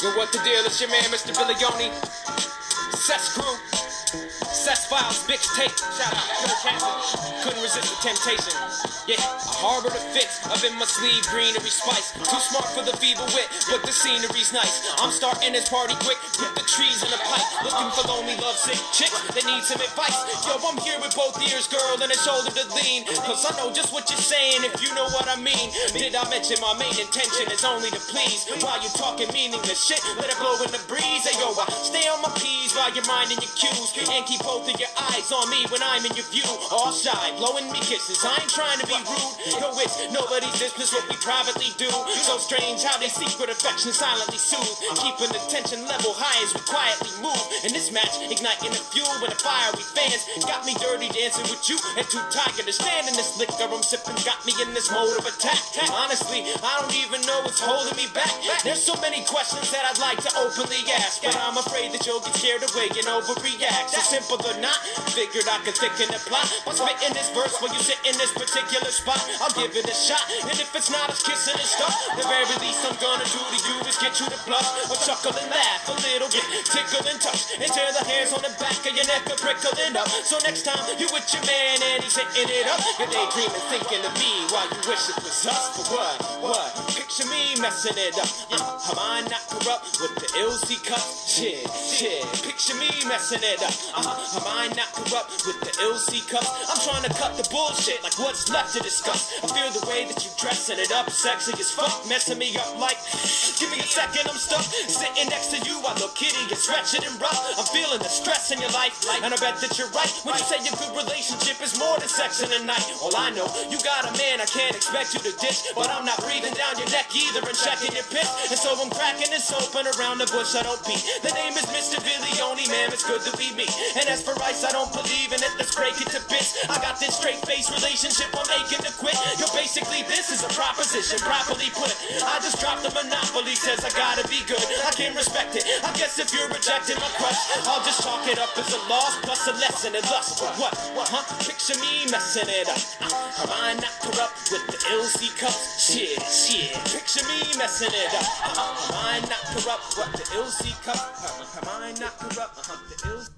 Yo, what the deal? It's your man, Mr. Villioni. Cess Crew. Cess Files, Bix Tape. Shout out to the captain. Couldn't resist the temptation. Yeah, I harbor the fix. Up in my sleeve, greenery spice. Too smart for the feeble wit, but the scenery's nice. I'm starting this party quick. Put the trees in a pipe. Looking for lonely, lovesick chicks that need some advice. Yo, I'm here with both ears, girl, and a shoulder to lean. Cause I know just what you're saying, if you know what I mean. Did I mention my main intention is only to please? While you talking meaningless shit, let it blow in the breeze. Hey yo, I stay on my P's while you're minding your cues. And keep both of your eyes on me when I'm in your view. All shy, blowing me kisses. I ain't trying to be rude. Yo, it's nobody's business what we privately do. So strange how they secret affection silently soothe. Keeping the tension level high as we quietly move. In this match, igniting the fuel with the fiery fans. Got me dirty dancing with you and too tired to stand in this liquor I'm sipping. Got me in this mode of attack. Honestly, I don't even know what's holding me back. There's so many questions that I'd like to openly ask, but I'm afraid that you'll get scared away and overreact. So simple or not, figured I could thicken the plot by spitting this verse while you sit in this particular spot. I'll give it a shot, and if it's not as kissing and stuff, the very least I'm gonna do to you is get you to blush or chuckle and laugh a little bit, tickle and touch, until the hairs on the back of your neck are prickling up. So next time you with your man and he's hitting it up, you're daydreaming, thinking of me while you wish it was us. For what? Picture me messing it up. Am I not corrupt with the LC cups? Shit. Picture me messing it up. Am I not corrupt with the LC cups? I'm trying to cut the bullshit like what's left to discuss. I feel the way that you dressing it up, sexy as fuck, messing me up like. Give me a second, I'm stuck sitting next to you. I look hideous, wretched and rough. I'm feeling the stress in your life, and I bet that you're right when you say your good relationship is more than sex in the night. All I know, you got a man I can't expect you to ditch, but I'm not breathing down your neck either and checking your piss. And so I'm cracking this open around the bush I don't beat. The name is Mr. Villioni, man, it's good to be me. And as for ice, I don't believe in it, let's break it to bits. I got this straight face relationship I'm aching to quit. Yo, basically this is a proposition, properly put. I just dropped the monopoly, says I gotta be good. I can't respect it, I guess if you're rejecting my crush, I'll just chalk it up as a loss plus a lesson in lust. For what, picture me messing it up. Am I not corrupt with the LC cups? Shit. Picture me messing it up. Am I not corrupt with the LC cups? Am I not corrupt with the LC?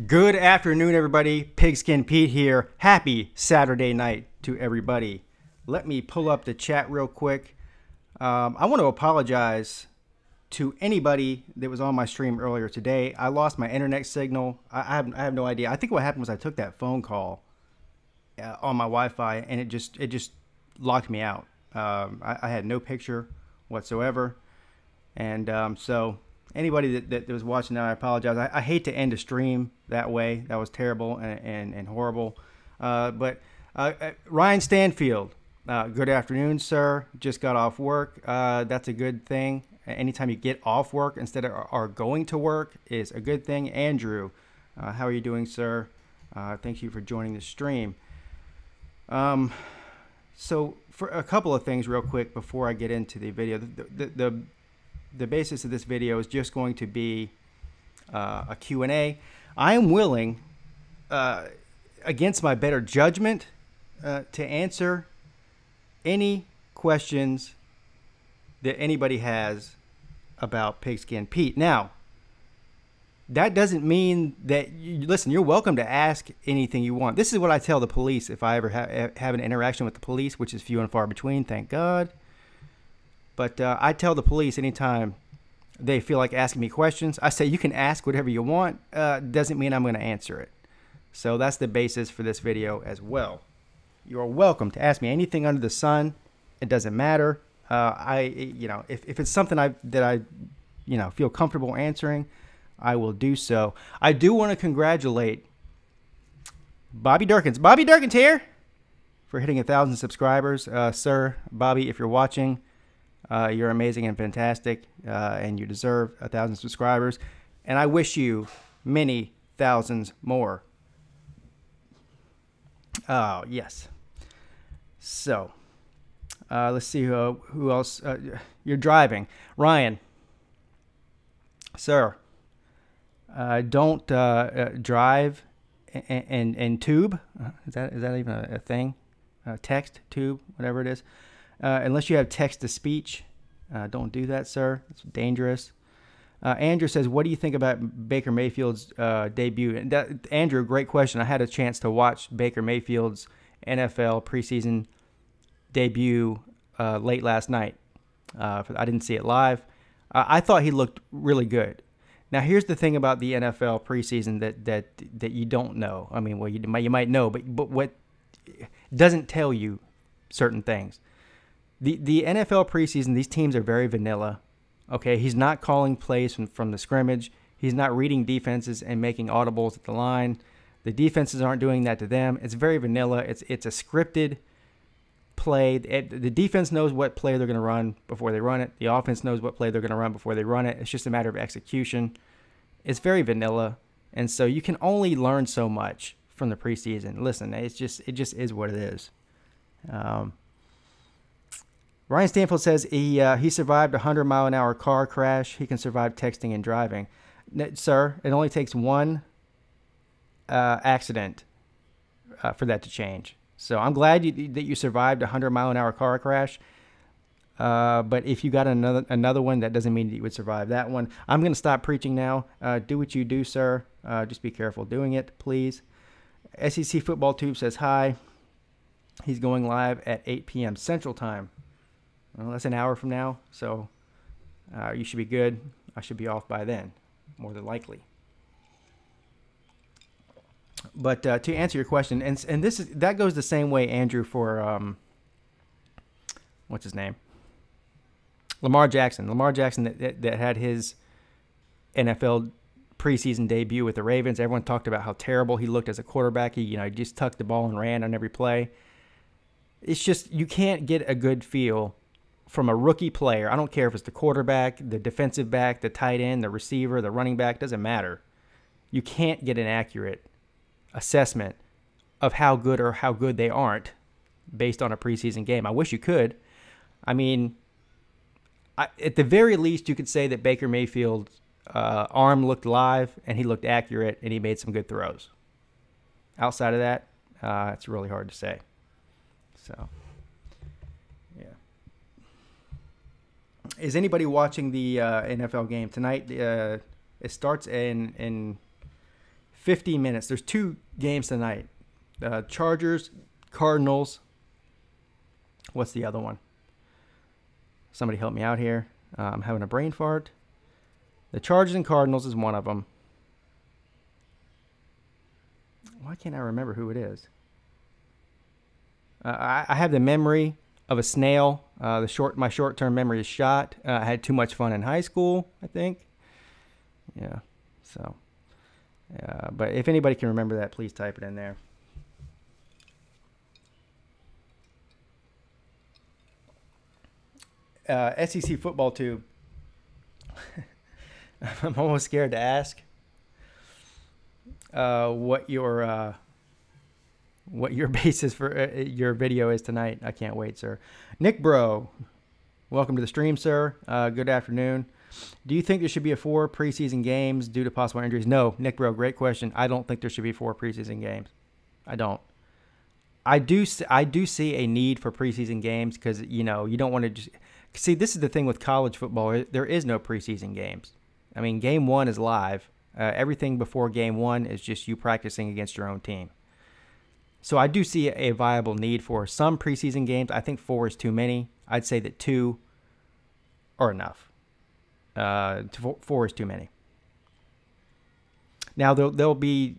Good afternoon, everybody. Pigskin Pete here. Happy Saturday night to everybody. Let me pull up the chat real quick. I want to apologize to anybody that was on my stream earlier today. I lost my internet signal. I have no idea. I think what happened was I took that phone call on my Wi-Fi and it just locked me out. I had no picture whatsoever, and so anybody that was watching that, I apologize. I hate to end a stream that way. That was terrible and horrible. But Ryan Stanfield, good afternoon, sir. Just got off work. That's a good thing. Anytime you get off work instead of are going to work is a good thing. Andrew, how are you doing, sir? Thank you for joining the stream. So for a couple of things real quick before I get into the video, the basis of this video is just going to be a Q&A. I am willing, against my better judgment, to answer any questions that anybody has about Pigskin Pete. Now, that doesn't mean that listen, you're welcome to ask anything you want. This is what I tell the police if I ever have an interaction with the police, which is few and far between, thank God. But I tell the police anytime they feel like asking me questions, I say, you can ask whatever you want. Doesn't mean I'm going to answer it. So that's the basis for this video as well. You are welcome to ask me anything under the sun. It doesn't matter. If it's something that I feel comfortable answering, I will do so. I do want to congratulate Bobby Durkins. Bobby Durkins here for hitting 1,000 subscribers. Sir, Bobby, if you're watching, you're amazing and fantastic, and you deserve 1,000 subscribers. And I wish you many thousands more. Oh, yes. So, let's see who else. You're driving. Ryan, sir, don't drive and tube. Is that even a thing? Text, tube, whatever it is. Unless you have text to speech Don't do that, sir. It's dangerous. Andrew says, what do you think about Baker Mayfield's debut? And Andrew, great question. I had a chance to watch Baker Mayfield's NFL preseason debut late last night. I didn't see it live. I thought he looked really good. Now, here's the thing about the NFL preseason that you don't know. I mean, well, you might know, but what doesn't tell you certain things. The NFL preseason, these teams are very vanilla. Okay, he's not calling plays from the scrimmage. He's not reading defenses and making audibles at the line. The defenses aren't doing that to them. It's very vanilla. It's a scripted play. The defense knows what play they're going to run before they run it. The offense knows what play they're going to run before they run it. It's just a matter of execution. It's very vanilla, and so you can only learn so much from the preseason. Listen, it just is what it is. Ryan Stanfield says he survived a 100-mile-an-hour car crash. He can survive texting and driving. Sir, it only takes one accident for that to change. So I'm glad that you survived a 100-mile-an-hour car crash. But if you got another one, that doesn't mean that you would survive that one. I'm going to stop preaching now. Do what you do, sir. Just be careful doing it, please. SEC Football Tube says hi. He's going live at 8 p.m. Central Time. Well, that's an hour from now, so you should be good. I should be off by then, more than likely. But to answer your question, and that goes the same way, Andrew, for what's his name? Lamar Jackson. Lamar Jackson that had his NFL preseason debut with the Ravens. Everyone talked about how terrible he looked as a quarterback. He just tucked the ball and ran on every play. It's just you can't get a good feel from a rookie player. I don't care if it's the quarterback, the defensive back, the tight end, the receiver, the running back, doesn't matter. You can't get an accurate assessment of how good or how good they aren't based on a preseason game. I wish you could. I mean, at the very least, you could say that Baker Mayfield's arm looked live and he looked accurate and he made some good throws. Outside of that, it's really hard to say. So, yeah. Is anybody watching the NFL game tonight? It starts in 15 minutes. There's two games tonight. Chargers, Cardinals. What's the other one? Somebody help me out here. I'm having a brain fart. The Chargers and Cardinals is one of them. Why can't I remember who it is? I have the memory of a snail. My short-term memory is shot. I had too much fun in high school, I think. Yeah. So, but if anybody can remember that, please type it in there. SEC Football Tube. I'm almost scared to ask what your basis for your video is tonight. I can't wait, sir. Nick Bro, welcome to the stream, sir. Good afternoon. Do you think there should be 4 preseason games due to possible injuries? No, Nick Bro, great question. I don't think there should be 4 preseason games. I don't. I do see a need for preseason games because you don't want to just see. This is the thing with college football. There is no preseason games. I mean, game 1 is live. Everything before game 1 is just you practicing against your own team. So I do see a viable need for some preseason games. I think 4 is too many. I'd say that 2 are enough. 4 is too many. Now, there'll be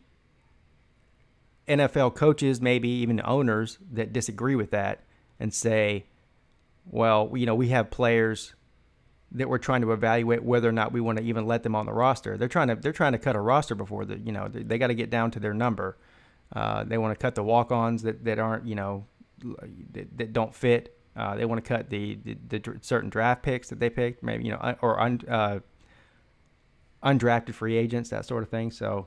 NFL coaches, maybe even owners, that disagree with that and say, well, we have players that we're trying to evaluate whether or not we want to even let them on the roster. They're trying to cut a roster before they got to get down to their number. They want to cut the walk-ons that aren't, that don't fit. They want to cut the certain draft picks that they picked, maybe, or undrafted free agents, that sort of thing. So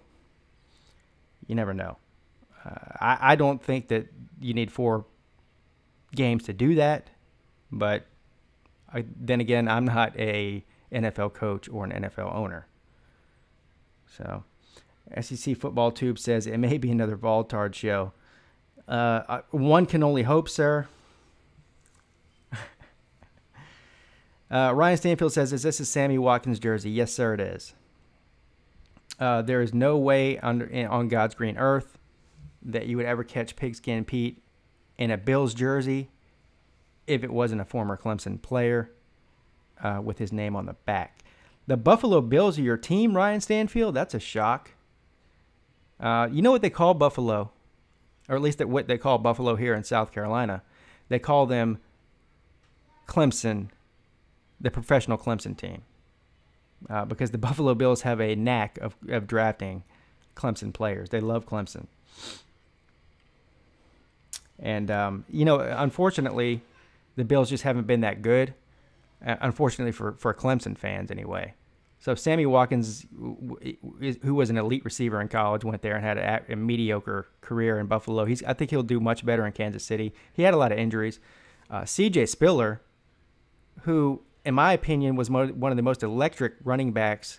you never know. I don't think that you need 4 games to do that, but then again, I'm not a NFL coach or an NFL owner. So, SEC Football Tube says it may be another Voltard show. One can only hope, sir. Ryan Stanfield says, "Is this a Sammy Watkins jersey?" Yes, sir, it is. There is no way on God's green earth that you would ever catch Pigskin Pete in a Bills jersey if it wasn't a former Clemson player with his name on the back. The Buffalo Bills are your team, Ryan Stanfield? That's a shock. You know what they call Buffalo, or at least what they call Buffalo here in South Carolina? They call them Clemson, the professional Clemson team, because the Buffalo Bills have a knack of drafting Clemson players. They love Clemson. And, unfortunately, the Bills just haven't been that good, unfortunately for Clemson fans anyway. So Sammy Watkins, who was an elite receiver in college, went there and had a mediocre career in Buffalo. I think he'll do much better in Kansas City. He had a lot of injuries. C.J. Spiller, who, in my opinion, was one of the most electric running backs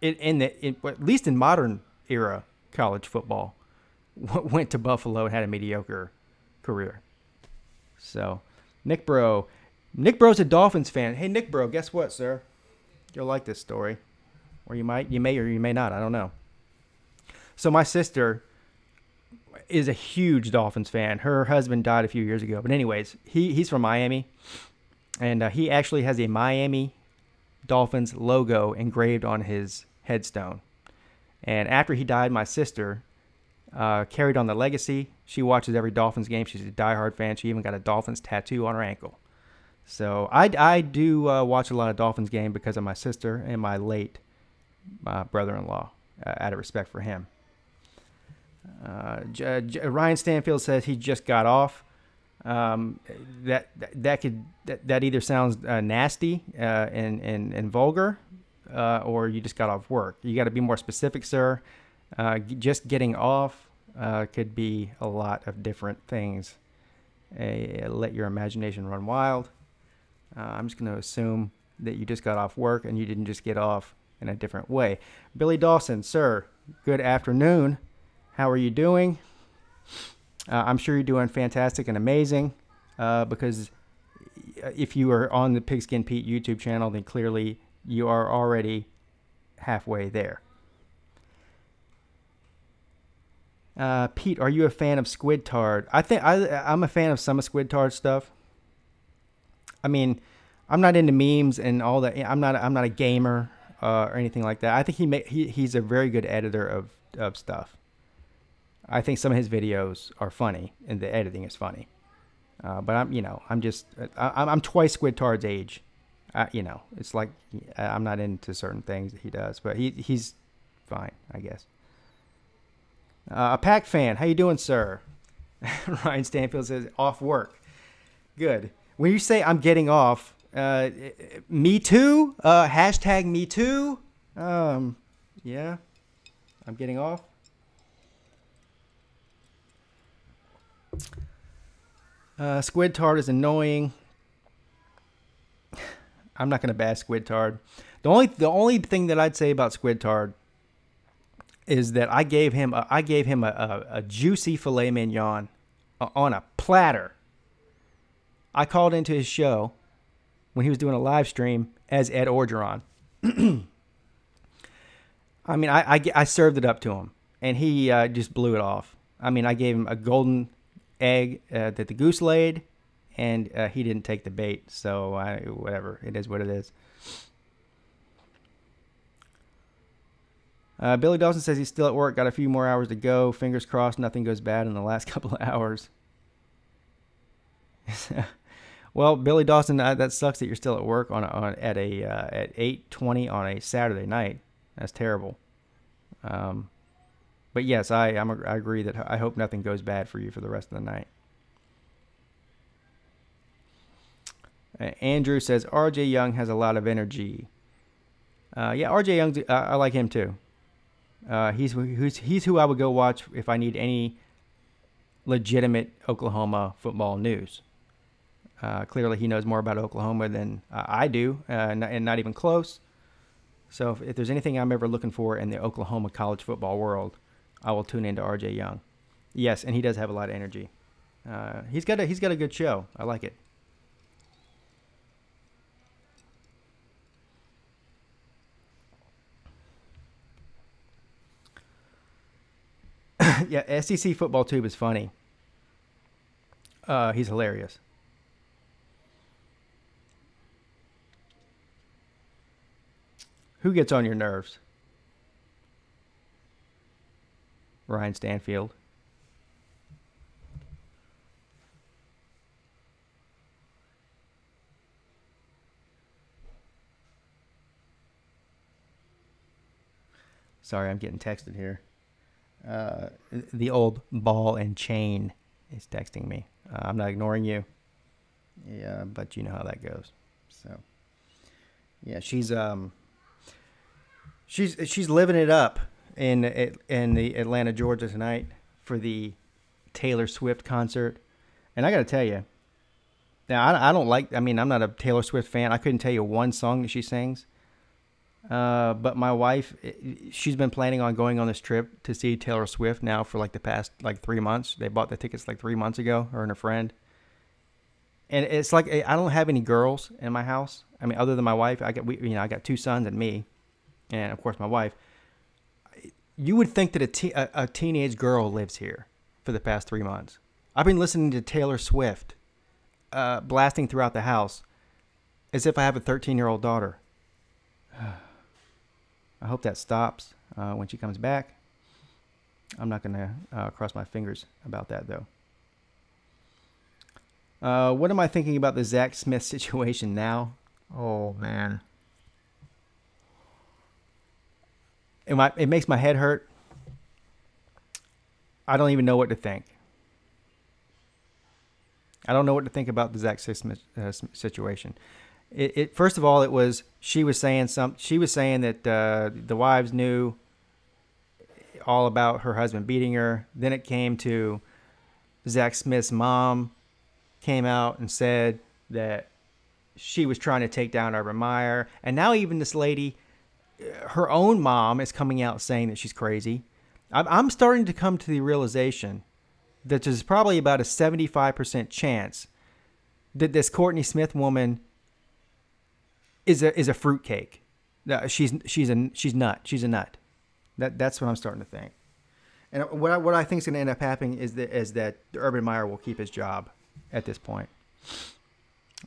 at least in modern era college football, went to Buffalo and had a mediocre career. So, Nick Bro's a Dolphins fan. Hey, Nick Bro, guess what, sir? You'll like this story, or you may or you may not. I don't know. So my sister is a huge Dolphins fan. Her husband died a few years ago, but anyways, he's from Miami, and he actually has a Miami Dolphins logo engraved on his headstone. And after he died, my sister carried on the legacy. She watches every Dolphins game. She's a diehard fan. She even got a Dolphins tattoo on her ankle. So I do watch a lot of Dolphins game because of my sister and my late brother-in-law, out of respect for him. Ryan Stanfield says he just got off. That either sounds nasty and vulgar, or you just got off work. You got to be more specific, sir. Just getting off could be a lot of different things. Let your imagination run wild. I'm just going to assume that you just got off work and you didn't just get off in a different way. Billy Dawson, sir, good afternoon. How are you doing? I'm sure you're doing fantastic and amazing, because if you are on the Pigskin Pete YouTube channel, then clearly you are already halfway there. Pete, are you a fan of Squid Tard? I think I'm a fan of some of Squid Tard stuff. I mean, I'm not into memes and all that. I'm not a gamer or anything like that. I think he's a very good editor of stuff. I think some of his videos are funny and the editing is funny. But I'm twice Squid Tard's age. It's like I'm not into certain things that he does, but he's fine, I guess. A Pack fan, how you doing, sir? Ryan Stanfield says off work. Good. When you say I'm getting off, me too. Hashtag me too. Yeah, I'm getting off. Squid Tard is annoying. I'm not gonna bash Squid Tard. The only thing that I'd say about Squid Tard is that I gave him a juicy filet mignon on a platter. I called into his show when he was doing a live stream as Ed Orgeron. I mean, I served it up to him, and he just blew it off. I mean, I gave him a golden egg that the goose laid, and he didn't take the bait. So whatever, it is what it is. Billy Dawson says he's still at work, got a few more hours to go. Fingers crossed nothing goes bad in the last couple of hours. Well, Billy Dawson, that sucks that you're still at work at 8:20 on a Saturday night. That's terrible. But yes, I agree that I hope nothing goes bad for you for the rest of the night. Andrew says R.J. Young has a lot of energy. Yeah, R.J. Young, I like him too. He's who I would go watch if I need any legitimate Oklahoma football news. Clearly, he knows more about Oklahoma than I do, and not even close. So if there's anything I'm ever looking for in the Oklahoma college football world, I will tune into R.J. Young. Yes, and he does have a lot of energy. He's got a good show. I like it. Yeah, SEC Football Tube is funny. He's hilarious. Who gets on your nerves? Ryan Stanfield. Sorry, I'm getting texted here. The old ball and chain is texting me. I'm not ignoring you. Yeah, but you know how that goes. So, yeah, she's living it up in the Atlanta, Georgia tonight for the Taylor Swift concert. And I got to tell you, now I don't like. I mean, I'm not a Taylor Swift fan. I couldn't tell you one song that she sings. But my wife, she's been planning on going on this trip to see Taylor Swift now for like the past 3 months. They bought the tickets like 3 months ago, her and her friend. And it's like I don't have any girls in my house. I mean, other than my wife, I got 2 sons and me, and of course my wife. You would think that a teenage girl lives here for the past 3 months. I've been listening to Taylor Swift, blasting throughout the house, as if I have a 13-year-old daughter. I hope that stops when she comes back. I'm not going to cross my fingers about that, though. What am I thinking about the Zach Smith situation now? Oh, man. It makes my head hurt. I don't even know what to think. I don't know what to think about the Zach Smith situation. First of all, it was she was saying that the wives knew all about her husband beating her. Then it came to Zach Smith's mom came out and said that she was trying to take down Urban Meyer, and now even this lady, her own mom, is coming out saying that she's crazy. I'm starting to come to the realization that there's probably about a 75% chance that this Courtney Smith woman is a fruitcake. She's nut. She's a nut. That's what I'm starting to think. And what I think is going to end up happening is that Urban Meyer will keep his job at this point.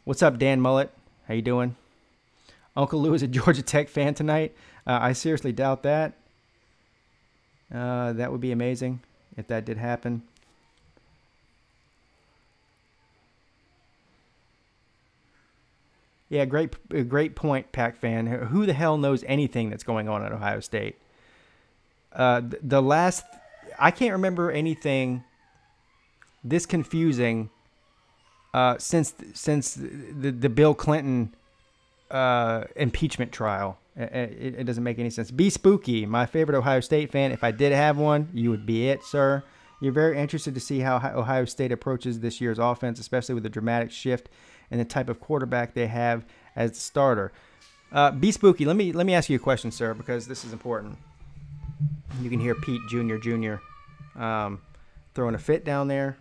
What's up, Dan Mullet? How you doing? Uncle Lou is a Georgia Tech fan tonight. I seriously doubt that. That would be amazing if that did happen. Yeah, great point, Pac fan. Who the hell knows anything that's going on at Ohio State? I can't remember anything this confusing since the Bill Clinton impeachment trial. It doesn't make any sense. Be Spooky, my favorite Ohio State fan. If I did have one, you would be it, sir. You're very interested to see how Ohio State approaches this year's offense, especially with the dramatic shift and the type of quarterback they have as the starter. Be Spooky, let me ask you a question, sir, because this is important. You can hear Pete Jr. Throwing a fit down there.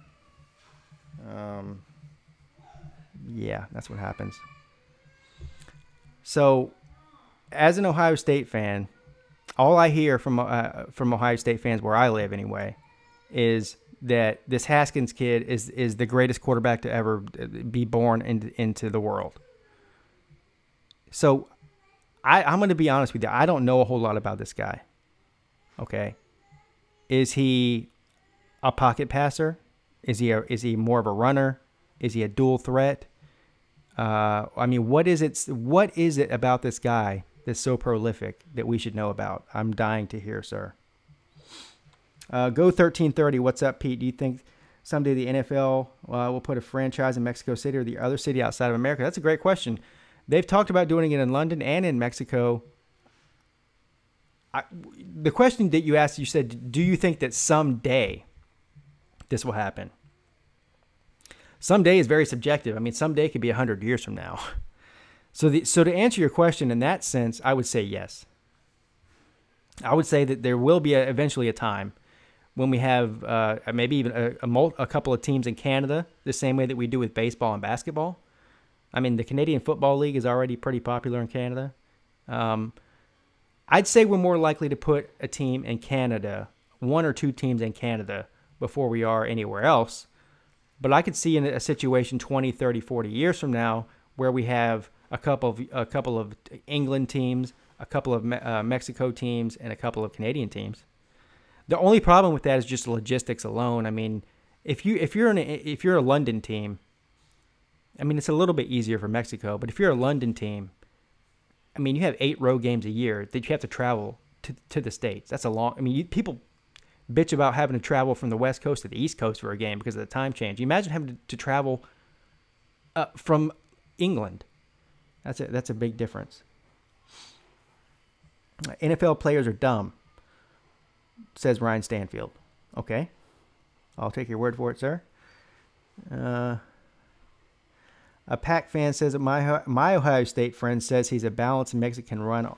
Yeah, that's what happens. So, as an Ohio State fan, all I hear from Ohio State fans where I live anyway is that this Haskins kid is the greatest quarterback to ever be born into the world. So I'm going to be honest with you. I don't know a whole lot about this guy. Okay. Is he a pocket passer? Is he more of a runner? Is he a dual threat? I mean, what is it about this guy that's so prolific that we should know about? I'm dying to hear, sir. Go 1330. What's up, Pete? Do you think someday the NFL will put a franchise in Mexico City or the other city outside of America? That's a great question. They've talked about doing it in London and in Mexico. The question that you asked, you said, do you think that someday this will happen? Someday is very subjective. I mean, someday could be 100 years from now. So to answer your question in that sense, I would say yes. I would say that there will be eventually a time when we have maybe even a couple of teams in Canada, the same way that we do with baseball and basketball. I mean, the Canadian Football League is already pretty popular in Canada. I'd say we're more likely to put a team in Canada one or two teams in Canada before we are anywhere else. But I could see in a situation 20, 30, 40 years from now where we have a couple of England teams, a couple of Mexico teams, and a couple of Canadian teams. The only problem with that is just logistics alone. I mean, if you're a London team, I mean, it's a little bit easier for Mexico, but if you're a London team, I mean, you have 8 road games a year that you have to travel to the States. That's a long. I mean, people bitch about having to travel from the West Coast to the East Coast for a game because of the time change. You imagine having to travel from England. That's a big difference. NFL players are dumb, says Ryan Stanfield. Okay, I'll take your word for it, sir. A Pack fan says that my Ohio State friend says he's a balanced Mexican run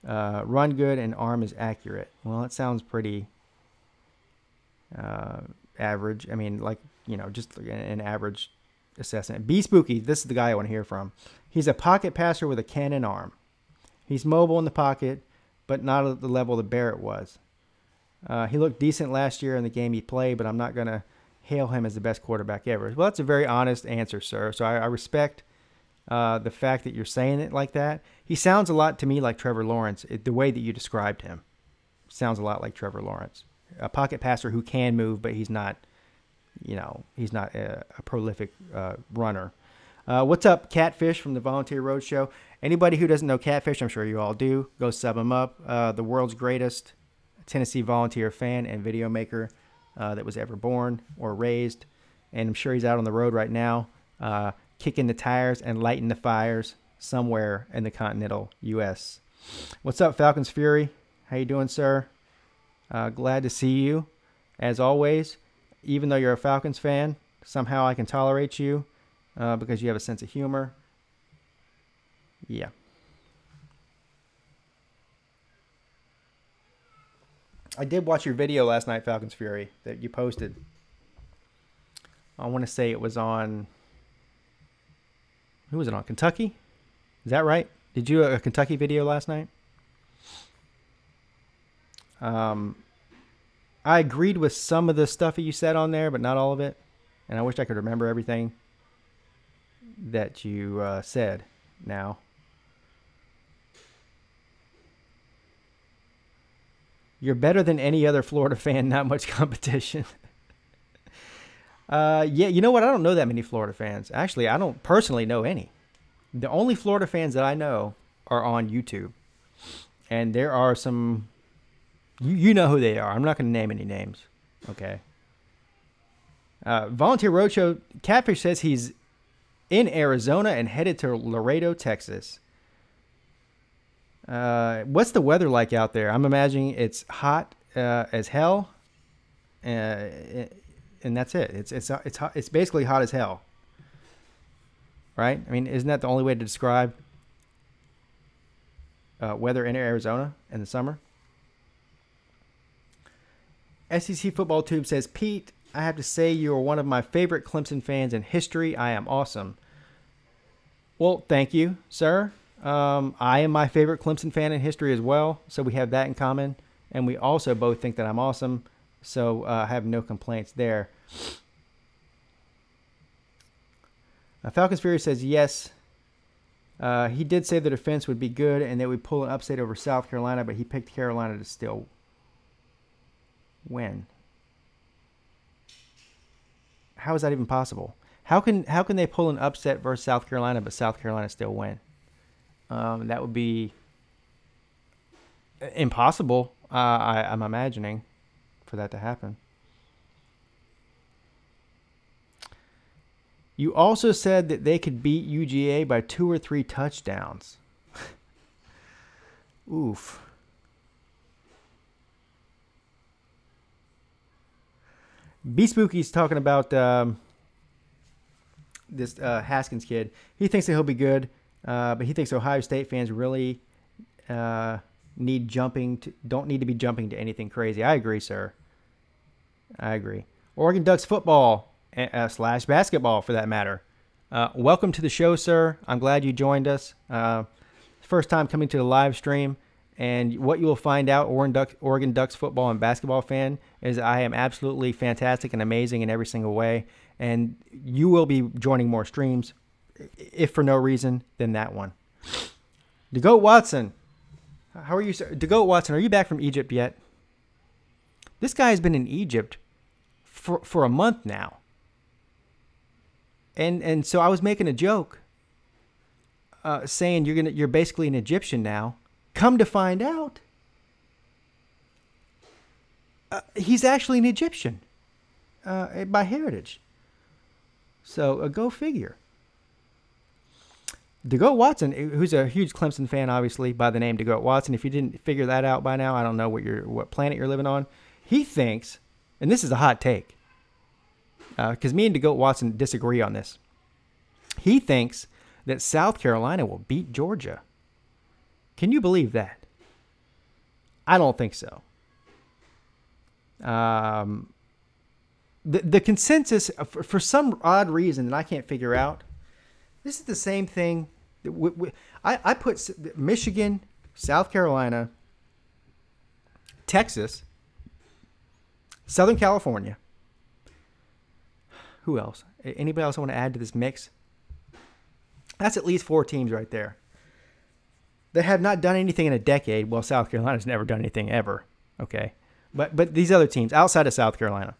good and arm is accurate. Well, it sounds pretty average. I mean, like, just an average assessment. B Spooky, this is the guy I want to hear from. He's a pocket passer with a cannon arm. He's mobile in the pocket, but not at the level that Barrett was. He looked decent last year in the game he played, but I'm not going to hail him as the best quarterback ever. Well, that's a very honest answer, sir. So I respect the fact that you're saying it like that. He sounds a lot to me like Trevor Lawrence. The way that you described him sounds a lot like Trevor Lawrence. A pocket passer who can move, but he's not, he's not a prolific runner. What's up, Catfish from the Volunteer Roadshow? Anybody who doesn't know Catfish, I'm sure you all do, go sub him up. The world's greatest Tennessee volunteer fan and video maker that was ever born or raised. And I'm sure he's out on the road right now, kicking the tires and lighting the fires somewhere in the continental U.S. What's up, Falcons Fury? How you doing, sir? Glad to see you. As always, even though you're a Falcons fan, somehow I can tolerate you because you have a sense of humor. Yeah. I did watch your video last night, Falcons Fury, that you posted. I want to say it was on... Who was it on? Kentucky? Is that right? Did you do a Kentucky video last night? I agreed with some of the stuff that you said on there, but not all of it. And I wish I could remember everything that you said now. You're better than any other Florida fan, not much competition. Yeah, you know what? I don't know that many Florida fans. Actually, I don't personally know any. The only Florida fans that I know are on YouTube. And there are some... You know who they are. I'm not going to name any names. Okay. Volunteer Roadshow, Catfish says he's in Arizona and headed to Laredo, Texas. What's the weather like out there? I'm imagining it's hot as hell, and that's it. It's hot. It's basically hot as hell, right? I mean, isn't that the only way to describe weather in Arizona in the summer? SEC Football Tube says, Pete, I have to say you are one of my favorite Clemson fans in history. I am awesome. Well, thank you, sir. I am my favorite Clemson fan in history as well, so we have that in common. And we also both think that I'm awesome, so I have no complaints there. Falcons Fury says yes. He did say the defense would be good and they would pull an upset over South Carolina, but he picked Carolina to still win. How is that even possible? How can they pull an upset versus South Carolina, but South Carolina still win? That would be impossible, I'm imagining, for that to happen. You also said that they could beat UGA by 2 or 3 touchdowns. Oof. B Spooky's talking about this Haskins kid. He thinks that he'll be good, but he thinks Ohio State fans really don't need to be jumping to anything crazy. I agree, sir. I agree. Oregon Ducks football / basketball, for that matter. Welcome to the show, sir. I'm glad you joined us. First time coming to the live stream. And what you will find out, Oregon Ducks football and basketball fan, is I am absolutely fantastic and amazing in every single way. And you will be joining more streams, if for no reason, than that one. DeGoat Watson. How are you, sir? DeGoat Watson, are you back from Egypt yet? This guy has been in Egypt for a month now. And so I was making a joke saying you're basically an Egyptian now. Come to find out, he's actually an Egyptian by heritage. So go figure. DeGoat Watson, who's a huge Clemson fan, obviously, by the name DeGoat Watson. If you didn't figure that out by now, I don't know what planet you're living on. He thinks, and this is a hot take, because me and DeGoat Watson disagree on this. He thinks that South Carolina will beat Georgia. Can you believe that? I don't think so. The consensus, for some odd reason that I can't figure out, this is the same thing. I put Michigan, South Carolina, Texas, Southern California. Who else? Anybody else I want to add to this mix? That's at least 4 teams right there. They have not done anything in a decade. Well, South Carolina's never done anything ever. Okay, but these other teams outside of South Carolina,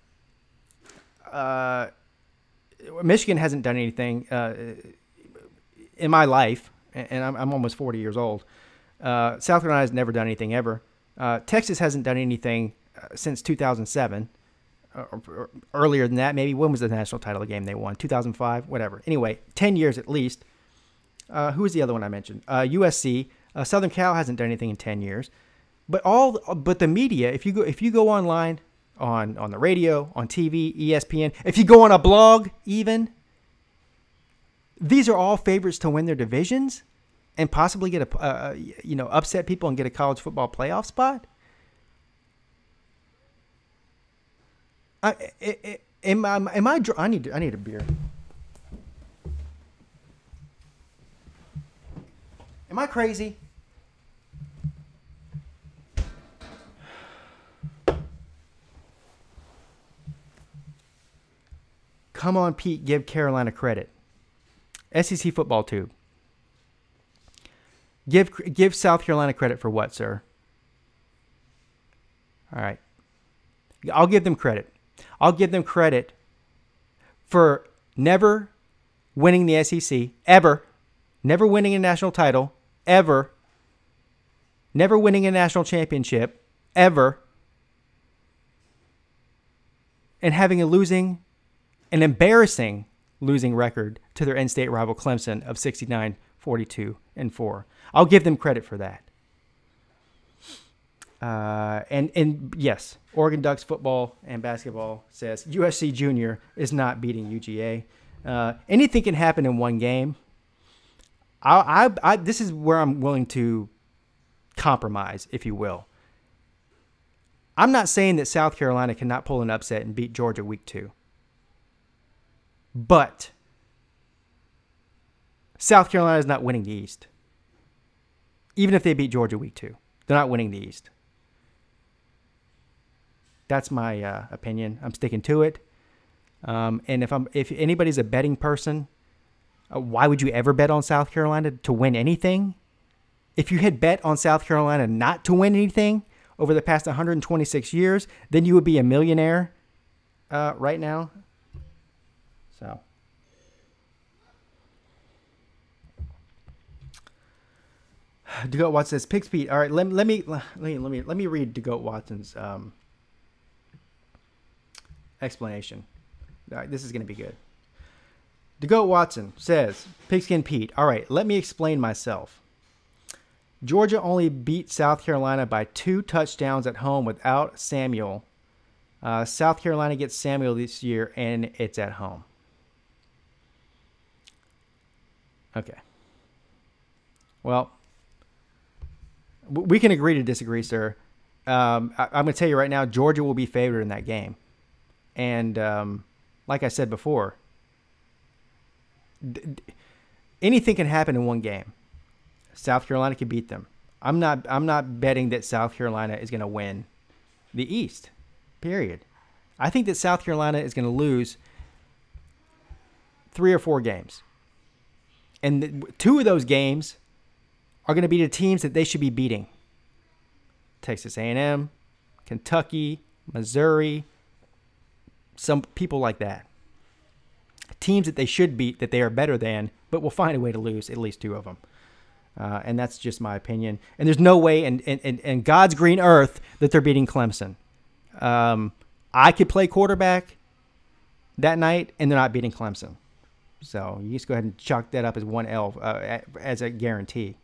Michigan hasn't done anything in my life, and I'm almost 40 years old. South Carolina has never done anything ever. Texas hasn't done anything since 2007. Or earlier than that, maybe. When was the national title game they won? 2005, whatever. Anyway, 10 years at least. Who was the other one I mentioned? USC. Southern Cal hasn't done anything in 10 years. But the media, if you go online, on the radio, on TV, ESPN, if you go on a blog even, these are all favorites to win their divisions and possibly get upset people and get a college football playoff spot. Am I? I need a beer. Am I crazy? Come on, Pete. Give Carolina credit. SEC football tube. Give South Carolina credit for what, sir? All right. I'll give them credit. I'll give them credit for never winning the SEC, ever. Never winning a national title, ever. Never winning a national championship, ever. And having an embarrassing losing record to their in-state rival Clemson of 69-42-4. I'll give them credit for that. And yes, Oregon Ducks football and basketball says USC Junior is not beating UGA. Anything can happen in one game. This is where I'm willing to compromise, if you will. I'm not saying that South Carolina cannot pull an upset and beat Georgia week 2. But South Carolina is not winning the East. Even if they beat Georgia week 2, they're not winning the East. That's my opinion. I'm sticking to it. And if anybody's a betting person, why would you ever bet on South Carolina to win anything? If you had bet on South Carolina not to win anything over the past 126 years, then you would be a millionaire right now. So, DeGoat Watson says, Pig's Pete. All right, let me read DeGoat Watson's explanation. All right, this is going to be good. DeGoat Watson says, Pigskin Pete. All right, let me explain myself. Georgia only beat South Carolina by 2 touchdowns at home without Samuel. South Carolina gets Samuel this year, and it's at home. Okay. Well, we can agree to disagree, sir. I'm going to tell you right now, Georgia will be favored in that game. And like I said before, anything can happen in one game. South Carolina could beat them. I'm not betting that South Carolina is going to win the East. Period. I think that South Carolina is going to lose 3 or 4 games. And 2 of those games are going to be the teams that they should be beating. Texas A&M, Kentucky, Missouri, some people like that. Teams that they should beat, that they are better than, but will find a way to lose at least 2 of them. And that's just my opinion. And there's no way in God's green earth that they're beating Clemson. I could play quarterback that night, and they're not beating Clemson. So you just go ahead and chalk that up as 1L as a guarantee.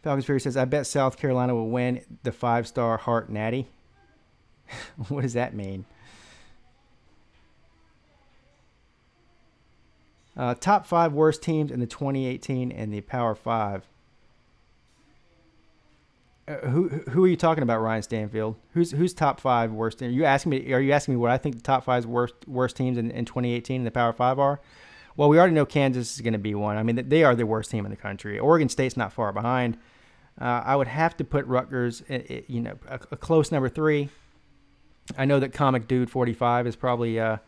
Falcons Fury says, I bet South Carolina will win the 5-star Hart Natty. What does that mean? Top 5 worst teams in the 2018 and the Power 5. Who are you talking about, Ryan Stanfield? Who's top 5 worst teams? Are you asking me what I think the top 5 worst teams in 2018 in the Power 5 are? Well, we already know Kansas is going to be one. I mean, they are the worst team in the country. Oregon State's not far behind. I would have to put Rutgers, a close number 3. I know that Comic Dude 45 is probably going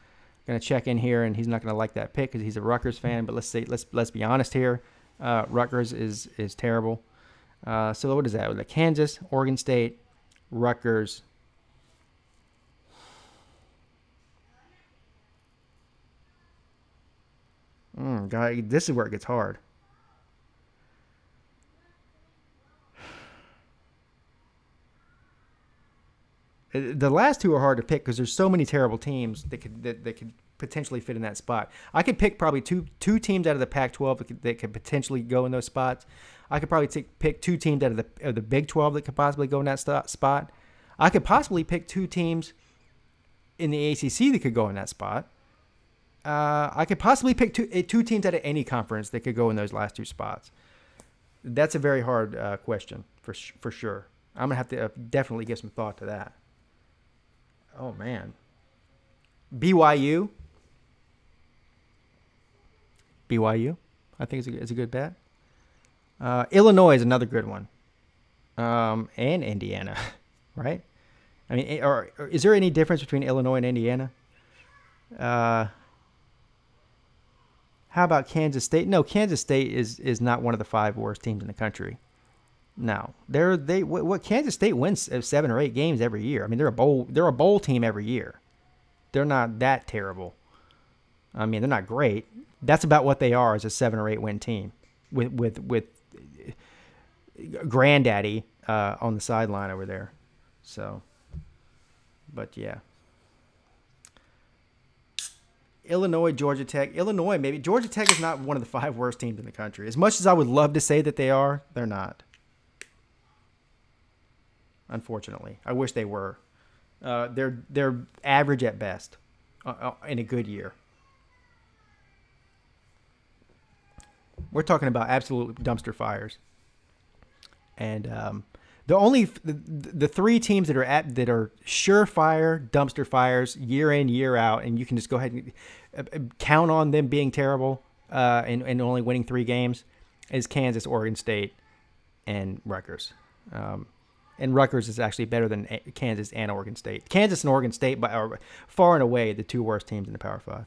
to check in here, and he's not going to like that pick because he's a Rutgers fan. But let's be honest here. Rutgers is terrible. So what is that? Like Kansas, Oregon State, Rutgers. God, this is where it gets hard. The last 2 are hard to pick because there's so many terrible teams that could potentially fit in that spot. I could pick probably two teams out of the Pac-12 that could potentially go in those spots. I could probably pick 2 teams out of the Big 12 that could possibly go in that spot. I could possibly pick 2 teams in the ACC that could go in that spot. I could possibly pick two teams out of any conference that could go in those last 2 spots. That's a very hard question for sure. I'm gonna have to definitely give some thought to that. Oh man, BYU. I think is a good bet. Illinois is another good one, and Indiana, right? I mean, or is there any difference between Illinois and Indiana? How about Kansas State? No, Kansas State is not one of the 5 worst teams in the country. No, what Kansas State wins 7 or 8 games every year. I mean, they're a bowl team every year. They're not that terrible. I mean, they're not great. That's about what they are as a 7 or 8 win team with Granddaddy on the sideline over there. So, but yeah. Illinois, Georgia Tech. Illinois, maybe. Georgia Tech is not one of the 5 worst teams in the country. As much as I would love to say that they are, they're not. Unfortunately. I wish they were. They're average at best in a good year. We're talking about absolute dumpster fires. And the 3 teams that are surefire dumpster fires year in, year out, and you can just go ahead and count on them being terrible and only winning 3 games is Kansas, Oregon State, and Rutgers. And Rutgers is actually better than Kansas and Oregon State. Kansas and Oregon State are far and away the 2 worst teams in the Power 5.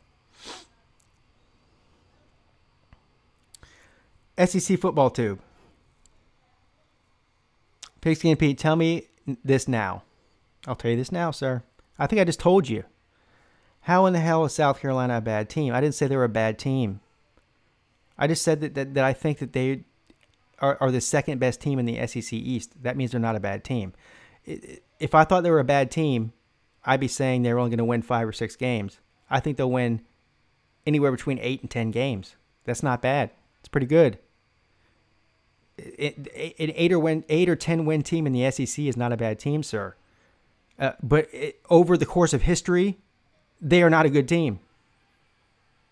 SEC Football Tube. Pigskin Pete, tell me this now. I'll tell you this now, sir. I think I just told you. How in the hell is South Carolina a bad team? I didn't say they were a bad team. I just said that I think that they are the second best team in the SEC East. That means they're not a bad team. If I thought they were a bad team, I'd be saying they're only going to win 5 or 6 games. I think they'll win anywhere between 8 and 10 games. That's not bad. It's pretty good. An 8 or 10 win team in the SEC is not a bad team, sir. But over the course of history, they are not a good team.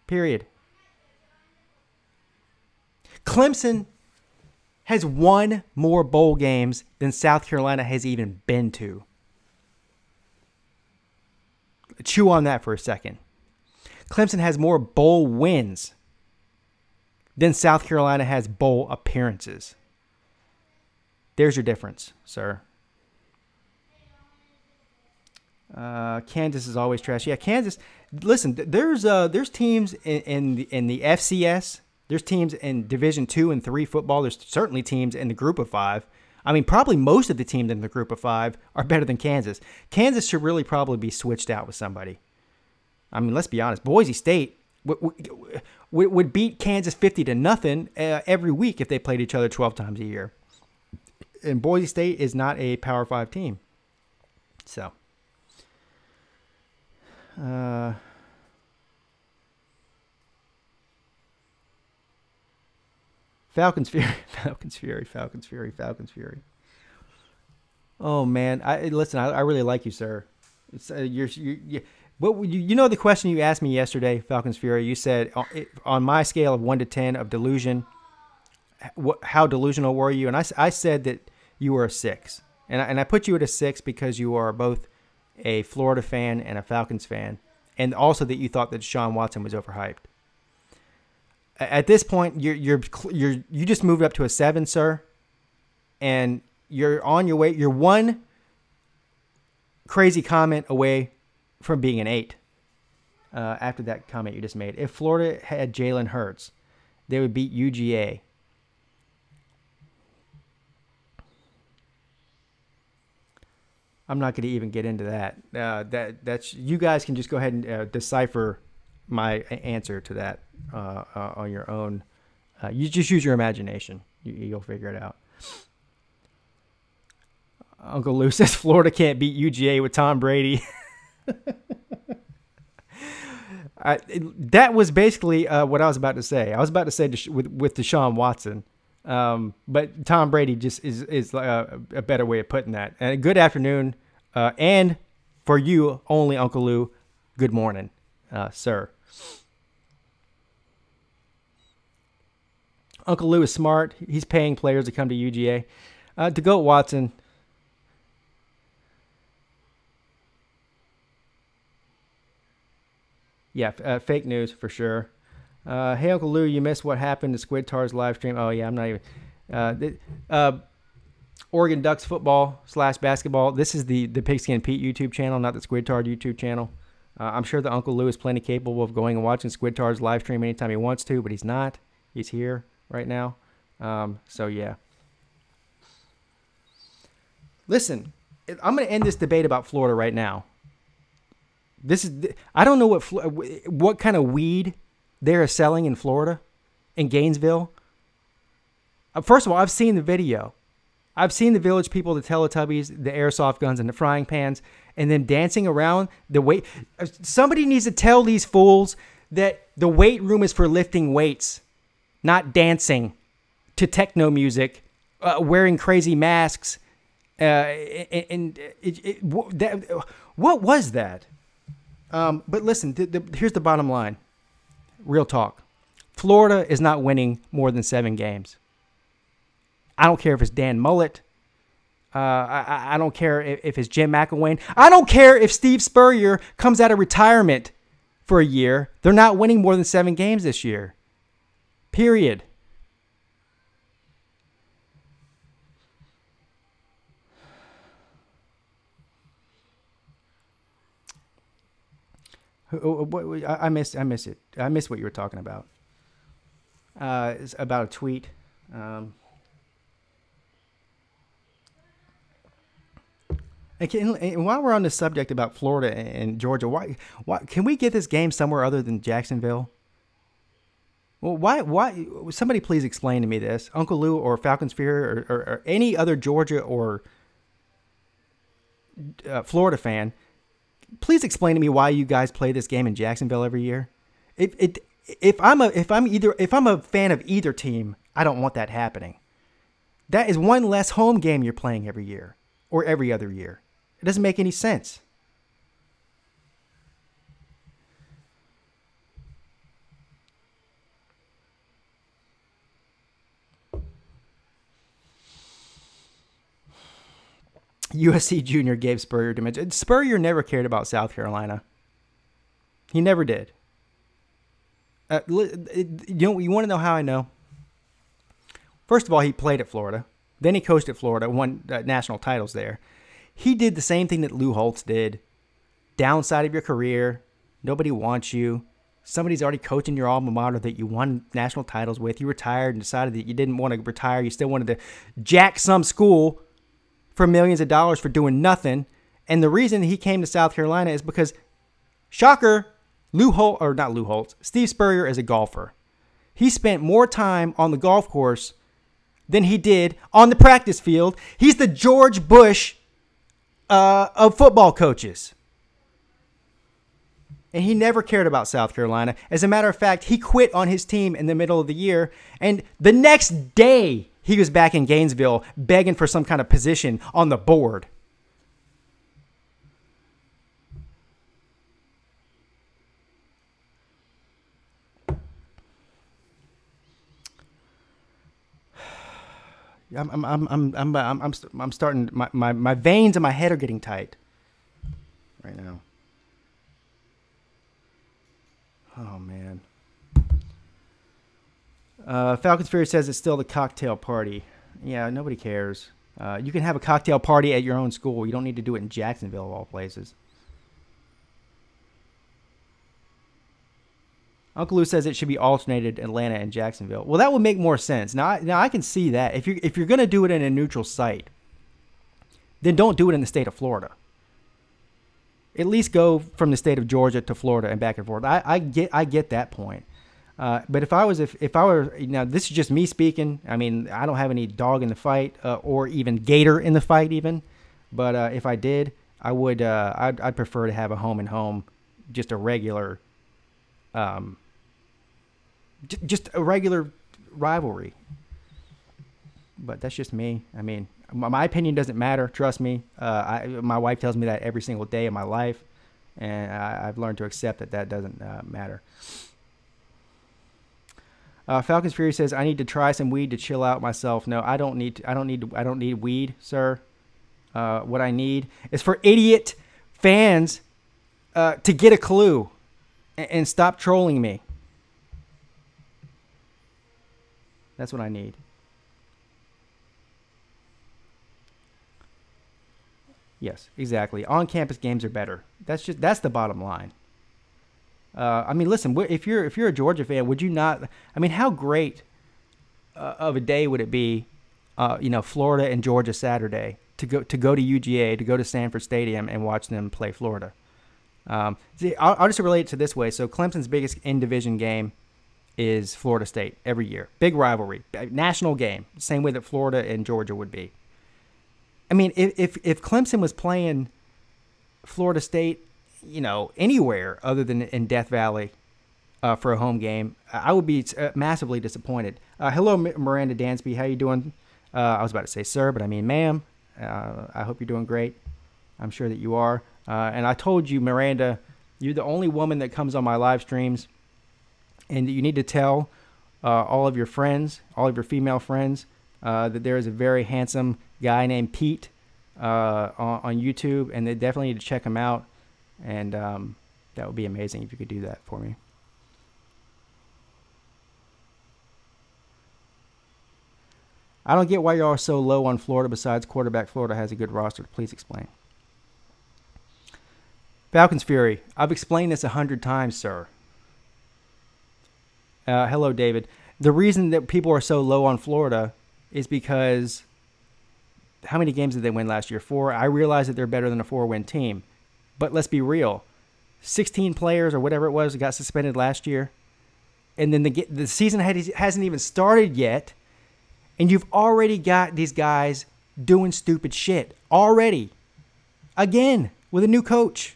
Period. Clemson has won more bowl games than South Carolina has even been to. Chew on that for a second. Clemson has more bowl wins than South Carolina has bowl appearances. There's your difference, sir. Kansas is always trash. Yeah, Kansas. Listen, there's teams in the FCS. There's teams in Division 2 and 3 football. There's certainly teams in the Group of 5. I mean, probably most of the teams in the Group of 5 are better than Kansas. Kansas should really probably be switched out with somebody. I mean, let's be honest. Boise State would beat Kansas 50-0 every week if they played each other 12 times a year. And Boise State is not a Power 5 team. So, Falcons Fury, Falcons Fury, Falcons Fury, Falcons Fury. Oh man, I really like you, sir. It's, you know the question you asked me yesterday, Falcons Fury. You said on my scale of 1 to 10 of delusion, how delusional were you? And I said that you were a 6, and I put you at a 6 because you are both a Florida fan and a Falcons fan, and also that you thought that Deshaun Watson was overhyped. At this point, you just moved up to a 7, sir, and you're on your way. You're one crazy comment away from being an 8. After that comment you just made, if Florida had Jalen Hurts, they would beat UGA. I'm not going to even get into that. That's you guys can just go ahead and decipher my answer to that on your own. You just use your imagination. You'll figure it out. Uncle Lou says Florida can't beat UGA with Tom Brady. That was basically what I was about to say. I was about to say with Deshaun Watson. But Tom Brady just is a better way of putting that. And good afternoon. And for you only, Uncle Lou, good morning, sir. Uncle Lou is smart. He's paying players to come to UGA. To go Watson. Yeah, fake news for sure. Hey, Uncle Lou, you missed what happened to Squid Tar's live stream. Oh, yeah, I'm not even... Oregon Ducks football / basketball. This is the Pigskin Pete YouTube channel, not the Squid Tar YouTube channel. I'm sure that Uncle Lou is plenty capable of going and watching Squid Tar's live stream anytime he wants to, but he's not. He's here right now. So, yeah. Listen, I'm going to end this debate about Florida right now. I don't know what kind of weed they're selling in Florida, in Gainesville. First of all, I've seen the video. I've seen the Village People, the Teletubbies, the airsoft guns, and the frying pans, and them dancing around the weight. Somebody needs to tell these fools that the weight room is for lifting weights, not dancing to techno music, wearing crazy masks. What was that? But listen, here's the bottom line. Real talk. Florida is not winning more than 7 games. I don't care if it's Dan Mullet. I don't care if it's Jim McElwain. I don't care if Steve Spurrier comes out of retirement for a year. They're not winning more than 7 games this year. Period. I miss it. I miss what you were talking about. It's about a tweet. And while we're on the subject about Florida and Georgia, why can we get this game somewhere other than Jacksonville? Well, why? Somebody please explain to me this, Uncle Lou or Falcons Fury or any other Georgia or Florida fan. Please explain to me why you guys play this game in Jacksonville every year. If I'm a fan of either team, I don't want that happening. That is one less home game you're playing every year or every other year. It doesn't make any sense. USC Junior gave Spurrier dementia. Spurrier never cared about South Carolina. He never did. You want to know how I know? First of all, he played at Florida. Then he coached at Florida, won national titles there. He did the same thing that Lou Holtz did. Downside of your career, nobody wants you. Somebody's already coaching your alma mater that you won national titles with. You retired and decided that you didn't want to retire. You still wanted to jack some school for millions of dollars for doing nothing. And the reason he came to South Carolina is because, shocker, Steve Spurrier is a golfer. He spent more time on the golf course than he did on the practice field. He's the George Bush of football coaches. And he never cared about South Carolina. As a matter of fact, he quit on his team in the middle of the year. And the next day, he was back in Gainesville begging for some kind of position on the board. I'm starting. My veins in my head are getting tight right now. Oh man. Falcons Fury says it's still the cocktail party. Yeah, nobody cares. You can have a cocktail party at your own school. You don't need to do it in Jacksonville of all places. Uncle Lou says it should be alternated Atlanta and Jacksonville. Well, that would make more sense. Now I can see that. If you're going to do it in a neutral site, then don't do it in the state of Florida. At least go from the state of Georgia to Florida and back and forth. I get that point. But if I were, now this is just me speaking. I mean, I don't have any dog in the fight or even gator in the fight even. But if I did, I would. I'd prefer to have a home and home, just a regular. Just a regular rivalry. But that's just me. I mean, my opinion doesn't matter. Trust me. My wife tells me that every single day of my life, and I've learned to accept that doesn't matter. Falcons Fury says I need to try some weed to chill out myself. No, I don't need weed, sir. What I need is for idiot fans to get a clue and stop trolling me. That's what I need. Yes, exactly. On-campus games are better. That's the bottom line. I mean, listen. If you're a Georgia fan, would you not? I mean, how great of a day would it be? Florida and Georgia Saturday to go to UGA, to go to Sanford Stadium and watch them play Florida. I'll just relate it to this way. So Clemson's biggest in-division game is Florida State every year. Big rivalry, national game, same way that Florida and Georgia would be. I mean, if Clemson was playing Florida State, anywhere other than in Death Valley for a home game, I would be massively disappointed. Hello, Miranda Dansby. How you doing? I was about to say sir, but I mean ma'am. I hope you're doing great. I'm sure that you are. And I told you, Miranda, you're the only woman that comes on my live streams, and you need to tell all of your friends, all of your female friends, that there is a very handsome guy named Pete on YouTube, and they definitely need to check him out. And that would be amazing if you could do that for me. I don't get why y'all are so low on Florida. Besides quarterback, Florida has a good roster. Please explain. Falcons Fury. I've explained this 100 times, sir. Hello, David. The reason that people are so low on Florida is because how many games did they win last year? 4. I realize that they're better than a 4-win team. But let's be real. 16 players or whatever it was got suspended last year. And then the season hasn't even started yet. And you've already got these guys doing stupid shit. Already. Again, with a new coach.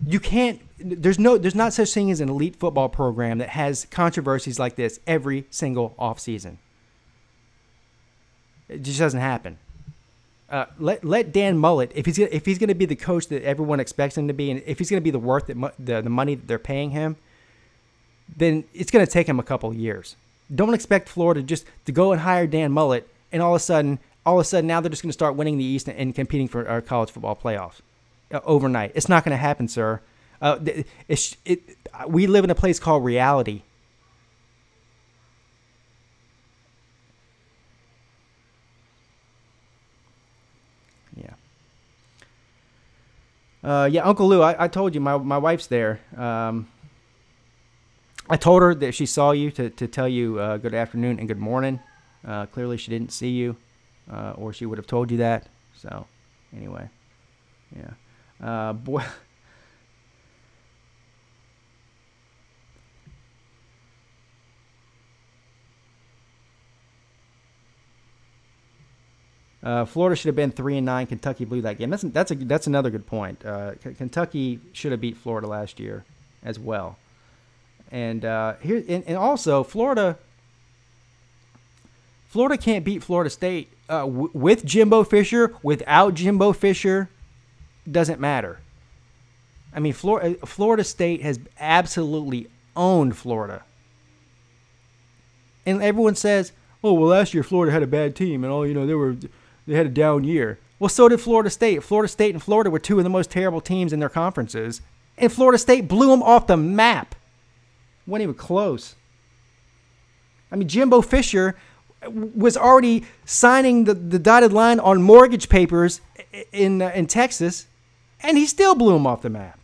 You can't... There's not such thing as an elite football program that has controversies like this every single offseason. It just doesn't happen. Let Dan Mullet, if he's going to be the coach that everyone expects him to be, and if he's going to be the worth that the money that they're paying him, then it's going to take him a couple of years. Don't expect Florida just to go and hire Dan Mullet, and all of a sudden now they're just going to start winning the East and competing for our college football playoffs overnight. It's not going to happen, sir. We live in a place called reality. Yeah. Yeah, Uncle Lou, I told you my wife's there. I told her that she saw you to tell you good afternoon and good morning. Clearly she didn't see you, or she would have told you that. So, anyway, yeah. Boy. Florida should have been 3-9. Kentucky blew that game. That's another good point. Kentucky should have beat Florida last year as well. And also Florida can't beat Florida State with Jimbo Fisher. Without Jimbo Fisher, doesn't matter. I mean, Florida State has absolutely owned Florida. And everyone says, "Oh, well, last year Florida had a bad team, and they had a down year." Well, so did Florida State. Florida State and Florida were two of the most terrible teams in their conferences, and Florida State blew them off the map. Wasn't even close. I mean, Jimbo Fisher was already signing the dotted line on mortgage papers in Texas, and he still blew them off the map.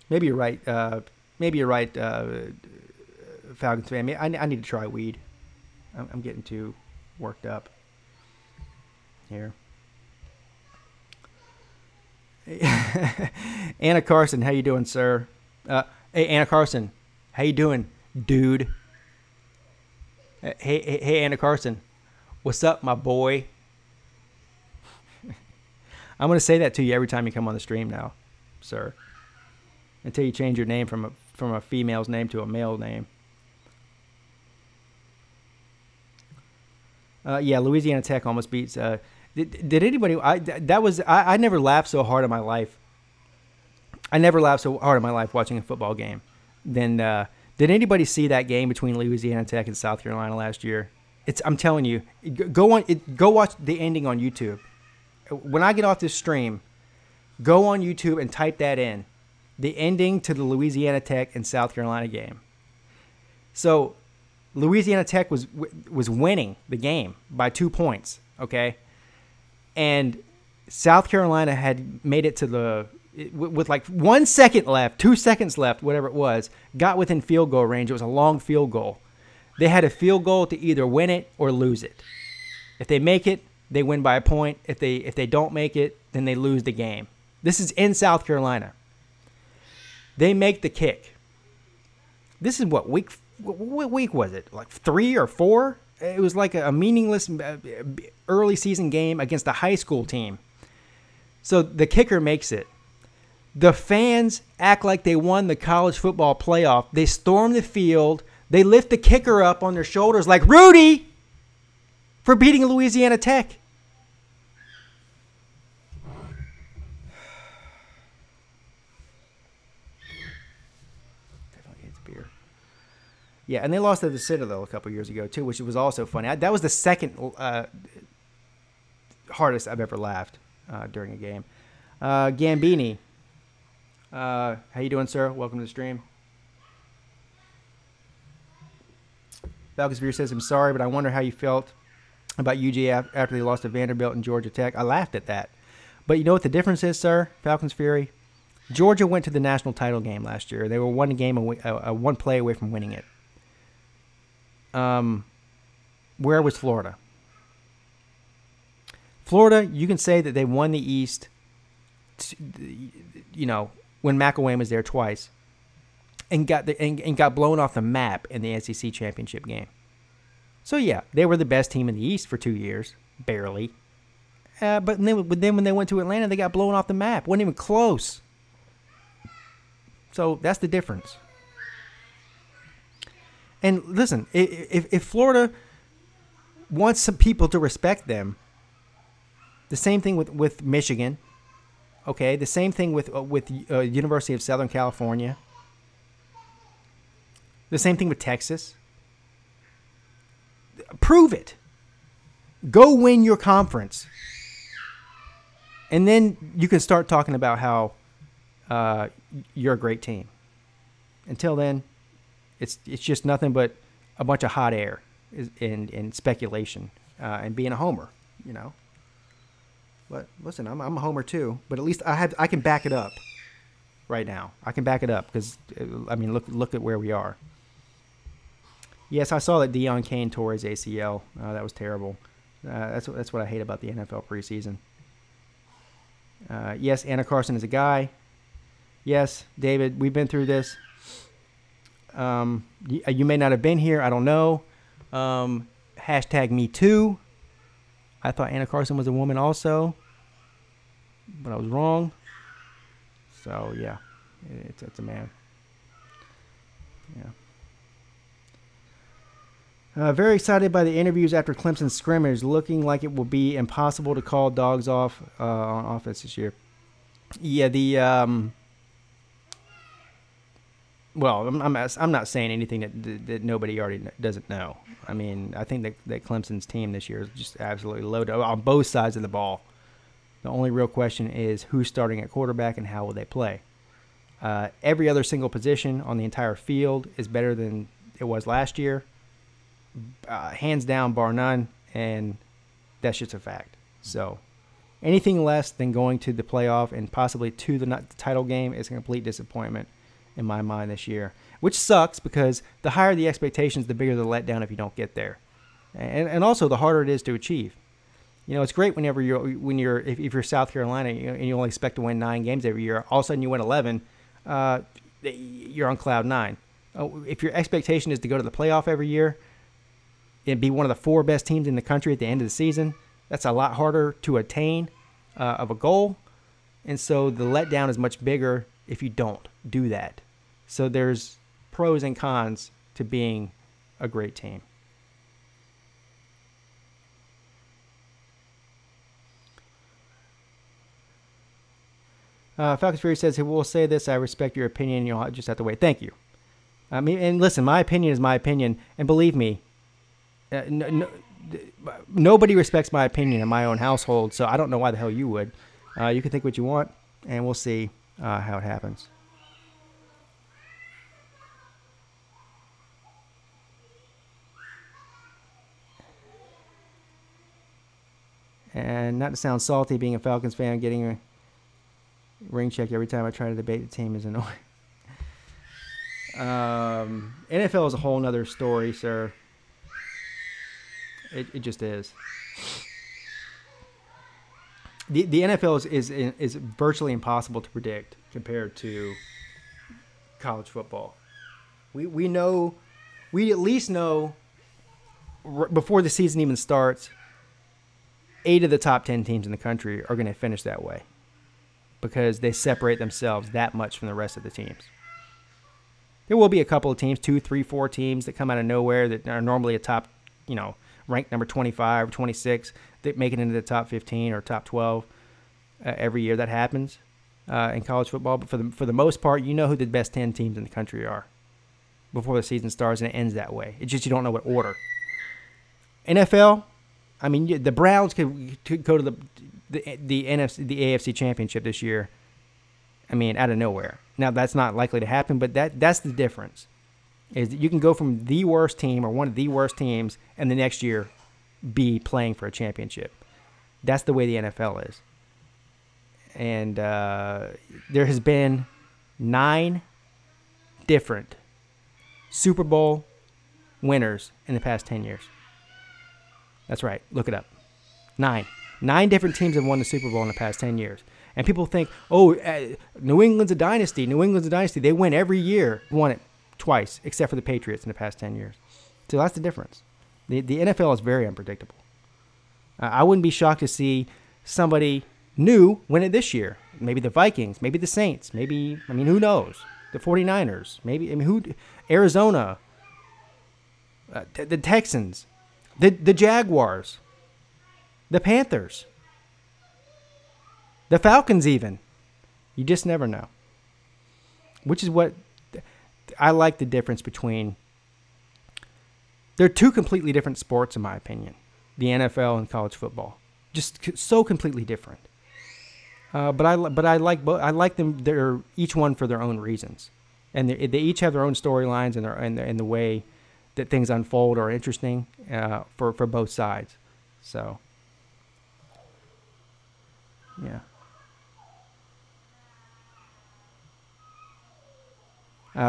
Maybe you're right. Falcons fan. I need to try weed. I'm getting too worked up here. Anna Carson, how you doing, sir? Hey, Anna Carson, how you doing, dude? Hey, Anna Carson, what's up, my boy? I'm gonna say that to you every time you come on the stream now, sir. Until you change your name from a female's name to a male name. Yeah, Louisiana Tech almost beats. Did anybody? I never laughed so hard in my life. I never laughed so hard in my life watching a football game. Did anybody see that game between Louisiana Tech and South Carolina last year? I'm telling you, go watch the ending on YouTube. When I get off this stream, go on YouTube and type that in. The ending to the Louisiana Tech and South Carolina game. So, Louisiana Tech was winning the game by 2 points, okay? And South Carolina had made it to with like 1 second left, 2 seconds left, whatever it was, got within field goal range. It was a long field goal. They had a field goal to either win it or lose it. If they make it, they win by a point. If they don't make it, then they lose the game. This is in South Carolina. They make the kick. This is what week was it? Like 3 or 4? It was like a meaningless early season game against a high school team. So the kicker makes it. The fans act like they won the college football playoff. They storm the field. They lift the kicker up on their shoulders like Rudy for beating Louisiana Tech. Yeah, and they lost to the Citadel a couple years ago, too, which was also funny. That was the second hardest I've ever laughed during a game. Gambini, how you doing, sir? Welcome to the stream. Falcons Viewer says, I'm sorry, but I wonder how you felt about UG after they lost to Vanderbilt and Georgia Tech. I laughed at that. But you know what the difference is, sir, Falcons Fury? Georgia went to the national title game last year. They were one play away from winning it. Where was Florida? Florida, you can say that they won the East, when McElwain was there twice, and got blown off the map in the SEC championship game. So yeah, they were the best team in the East for 2 years, barely. But then when they went to Atlanta, they got blown off the map. Wasn't even close. So that's the difference. And listen, if Florida wants some people to respect them, the same thing with Michigan, okay? The same thing with University of Southern California. The same thing with Texas. Prove it. Go win your conference. And then you can start talking about how you're a great team. Until then, it's just nothing but a bunch of hot air and speculation and being a homer, you know. But listen, I'm a homer too. But at least I can back it up right now. I can back it up because I mean look at where we are. Yes, I saw that Deion Kane tore his ACL. That was terrible. That's what I hate about the NFL preseason. Yes, Anna Carson is a guy. Yes, David, we've been through this. You may not have been here. I don't know. Hashtag me too. I thought Anna Carson was a woman also, but I was wrong. So yeah, it's a man. Yeah. Very excited by the interviews after Clemson's scrimmage, looking like it will be impossible to call dogs off on offense this year. Yeah, well, I'm not saying anything that nobody already doesn't know. I mean, I think that Clemson's team this year is just absolutely loaded on both sides of the ball. The only real question is who's starting at quarterback and how will they play. Every other single position on the entire field is better than it was last year. Hands down, bar none, and that's just a fact. So anything less than going to the playoff and possibly to the title game is a complete disappointment in my mind this year, which sucks because the higher the expectations, the bigger the letdown if you don't get there, and also the harder it is to achieve. You know, it's great whenever if you're South Carolina and you only expect to win 9 games every year, all of a sudden you win 11, you're on cloud 9. If your expectation is to go to the playoff every year and be one of the 4 best teams in the country at the end of the season, that's a lot harder to attain of a goal, and so the letdown is much bigger if you don't do that. So there's pros and cons to being a great team. Falcons Fury says, "We'll say this. I respect your opinion. You'll just have to wait." Thank you. I mean, and listen, my opinion is my opinion, and believe me, nobody respects my opinion in my own household. So I don't know why the hell you would. You can think what you want, and we'll see how it happens. And not to sound salty, being a Falcons fan, getting a ring check every time I try to debate the team is annoying. NFL is a whole nother story, sir. It just is. The NFL is virtually impossible to predict compared to college football. We at least know before the season even starts, 8 of the top 10 teams in the country are going to finish that way because they separate themselves that much from the rest of the teams. There will be a couple of teams, 2, 3, 4 teams that come out of nowhere that are normally a top, ranked number 25 or 26 that make it into the top 15 or top 12 every year. That happens in college football. But for the most part, you know who the best 10 teams in the country are before the season starts, and it ends that way. It's just you don't know what order. NFL, I mean, the Browns could go to the AFC Championship this year. I mean, out of nowhere. Now that's not likely to happen, but that's the difference. Is that you can go from the worst team or one of the worst teams, and the next year be playing for a championship. That's the way the NFL is. And there has been 9 different Super Bowl winners in the past 10 years. That's right. Look it up. 9 different teams have won the Super Bowl in the past 10 years. And people think, New England's a dynasty. New England's a dynasty. They win every year. Won it twice, except for the Patriots in the past 10 years. So that's the difference. The NFL is very unpredictable. I wouldn't be shocked to see somebody new win it this year. Maybe the Vikings, maybe the Saints, who knows? The 49ers, Arizona, the Texans, the Jaguars, the Panthers, the Falcons even. You just never know. Which is what I like the difference between They're two completely different sports, in my opinion. The NFL and college football, just so completely different. But I like both. I like them. They're each one for their own reasons, and they each have their own storylines and the way that things unfold are interesting for both sides. So, yeah.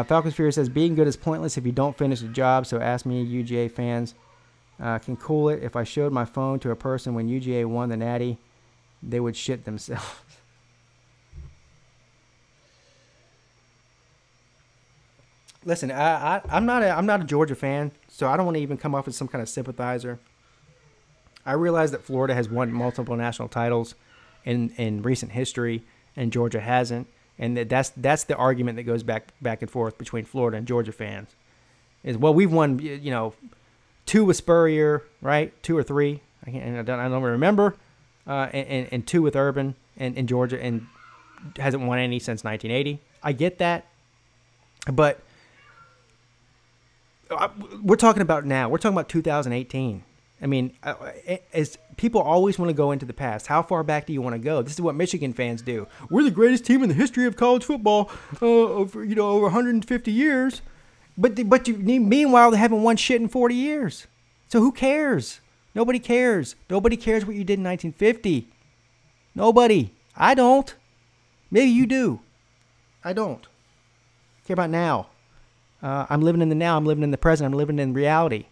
Falcons Fury says, being good is pointless if you don't finish the job, so ask me, UGA fans can cool it. If I showed my phone to a person when UGA won the Natty, they would shit themselves. Listen, I'm not a Georgia fan, so I don't want to even come off as some kind of sympathizer. I realize that Florida has won multiple national titles in recent history, and Georgia hasn't. And that's the argument that goes back and forth between Florida and Georgia fans. Is, well, we've won, 2 with Spurrier, right? 2 or 3. I don't remember. And 2 with Urban and Georgia, and hasn't won any since 1980. I get that, but we're talking about now. We're talking about 2018. I mean, as people always want to go into the past. How far back do you want to go? This is what Michigan fans do. We're the greatest team in the history of college football over 150 years. But meanwhile, they haven't won shit in 40 years. So who cares? Nobody cares. Nobody cares what you did in 1950. Nobody. I don't. Maybe you do. I don't. I care about now. I'm living in the now. I'm living in the present. I'm living in reality.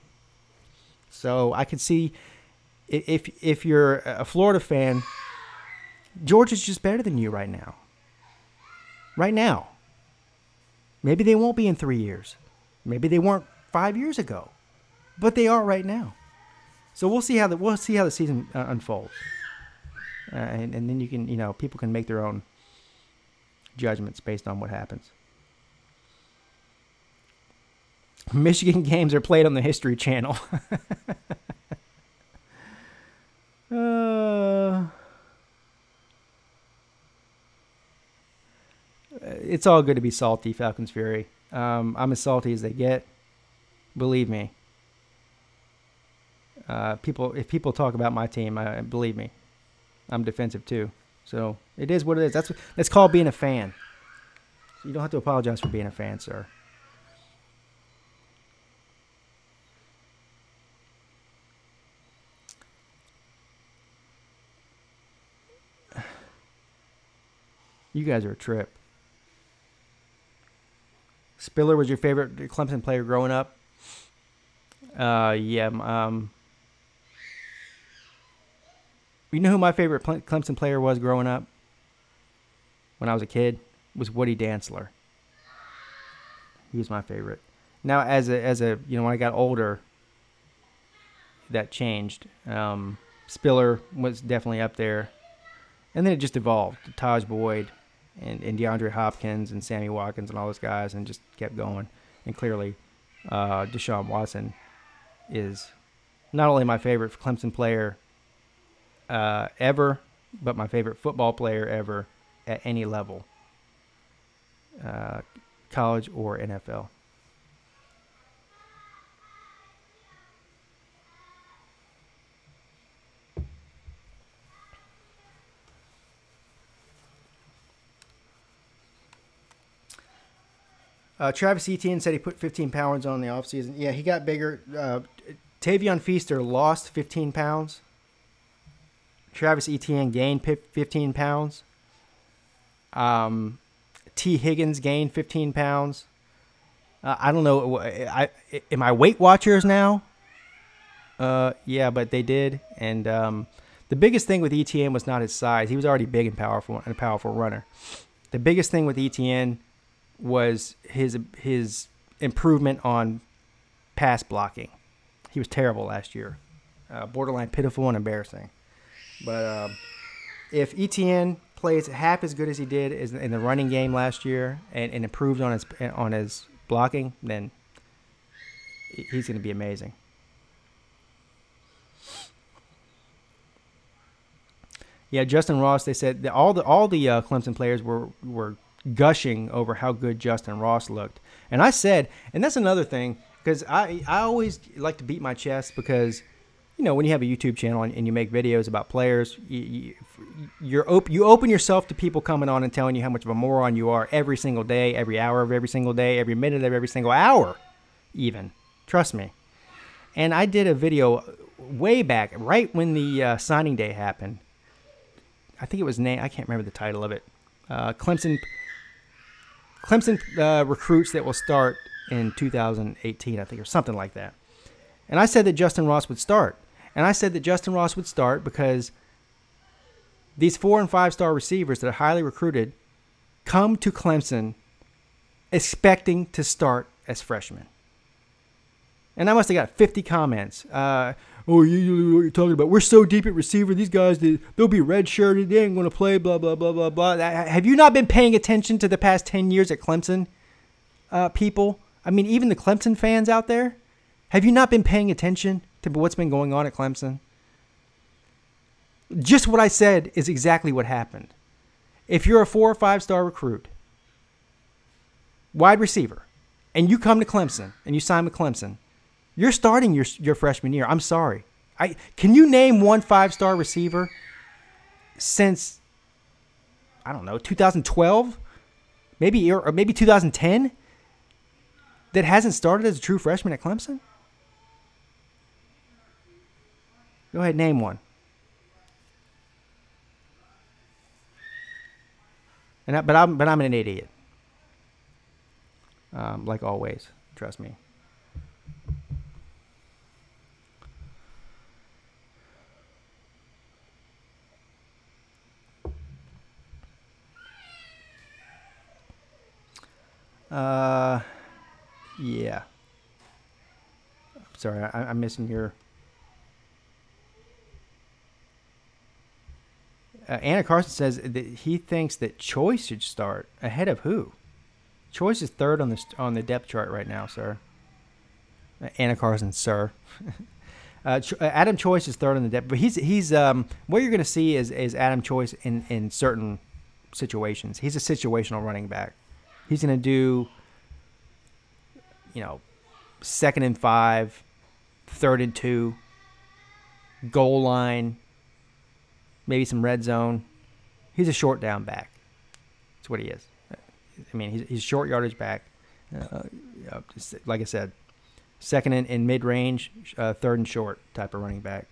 So I can see if you're a Florida fan, Georgia's just better than you right now. Right now. Maybe they won't be in 3 years. Maybe they weren't 5 years ago, but they are right now. So we'll see how the season unfolds, and then you can people can make their own judgments based on what happens. Michigan games are played on the History Channel. It's all good to be salty, Falcons Fury. I'm as salty as they get. Believe me. If people talk about my team, believe me, I'm defensive too. So it is what it is. That's called being a fan. So you don't have to apologize for being a fan, sir. You guys are a trip. Spiller was your favorite Clemson player growing up? Yeah. You know who my favorite Clemson player was growing up? When I was a kid, was Woody Dantzler. He was my favorite. Now, as a when I got older, that changed. Spiller was definitely up there, and then it just evolved. Taj Boyd. And DeAndre Hopkins and Sammy Watkins and all those guys, and just kept going. And clearly, Deshaun Watson is not only my favorite Clemson player ever, but my favorite football player ever at any level, college or NFL. Travis Etienne said he put 15 pounds on in the offseason. Yeah, he got bigger. Tavion Feaster lost 15 pounds. Travis Etienne gained 15 pounds. T. Higgins gained 15 pounds. I don't know. Am I Weight Watchers now? Yeah, but they did. And the biggest thing with Etienne was not his size. He was already big and a powerful runner. The biggest thing with Etienne was his improvement on pass blocking. He was terrible last year, borderline pitiful and embarrassing. But if Etienne plays half as good as he did in the running game last year and improves on his blocking, then he's going to be amazing. Yeah, Justin Ross. They said that all the Clemson players were gushing over how good Justin Ross looked. And I said, and that's another thing, because I always like to beat my chest because, you know, when you have a YouTube channel and you make videos about players, you open yourself to people coming on and telling you how much of a moron you are every single day, every hour of every single day, every minute of every single hour, even. Trust me. And I did a video way back, right when the signing day happened. I think it was I can't remember the title of it. Clemson recruits that will start in 2018, I think, or something like that. And I said that Justin Ross would start. And I said that Justin Ross would start because these 4- and 5-star receivers that are highly recruited come to Clemson expecting to start as freshmen. And I must have got 50 comments. Oh, you're talking about, we're so deep at receiver. These guys, they'll be redshirted. They ain't going to play, blah, blah, blah, blah, blah. Have you not been paying attention to the past 10 years at Clemson, people? I mean, even the Clemson fans out there, have you not been paying attention to what's been going on at Clemson? Just what I said is exactly what happened. If you're a 4- or 5-star recruit, wide receiver, and you come to Clemson and you sign with Clemson, you're starting your freshman year. I'm sorry. Can you name one 5-star receiver since, I don't know, 2012? Maybe 2010? That hasn't started as a true freshman at Clemson? Go ahead, name one. But I'm an idiot. Like always, trust me. Yeah. Sorry, I'm missing your. Anna Carson says that he thinks that Choice should start ahead of who? Choice is third on the depth chart right now, sir. Anna Carson, sir. Adam Choice is third on the depth, but he's what you're going to see is Adam Choice in certain situations. He's a situational running back. He's going to do, 2nd and 5, 3rd and 2, goal line, maybe some red zone. He's a short down back. That's what he is. I mean, he's short yardage back. Like I said, 2nd in mid range, 3rd and short type of running back.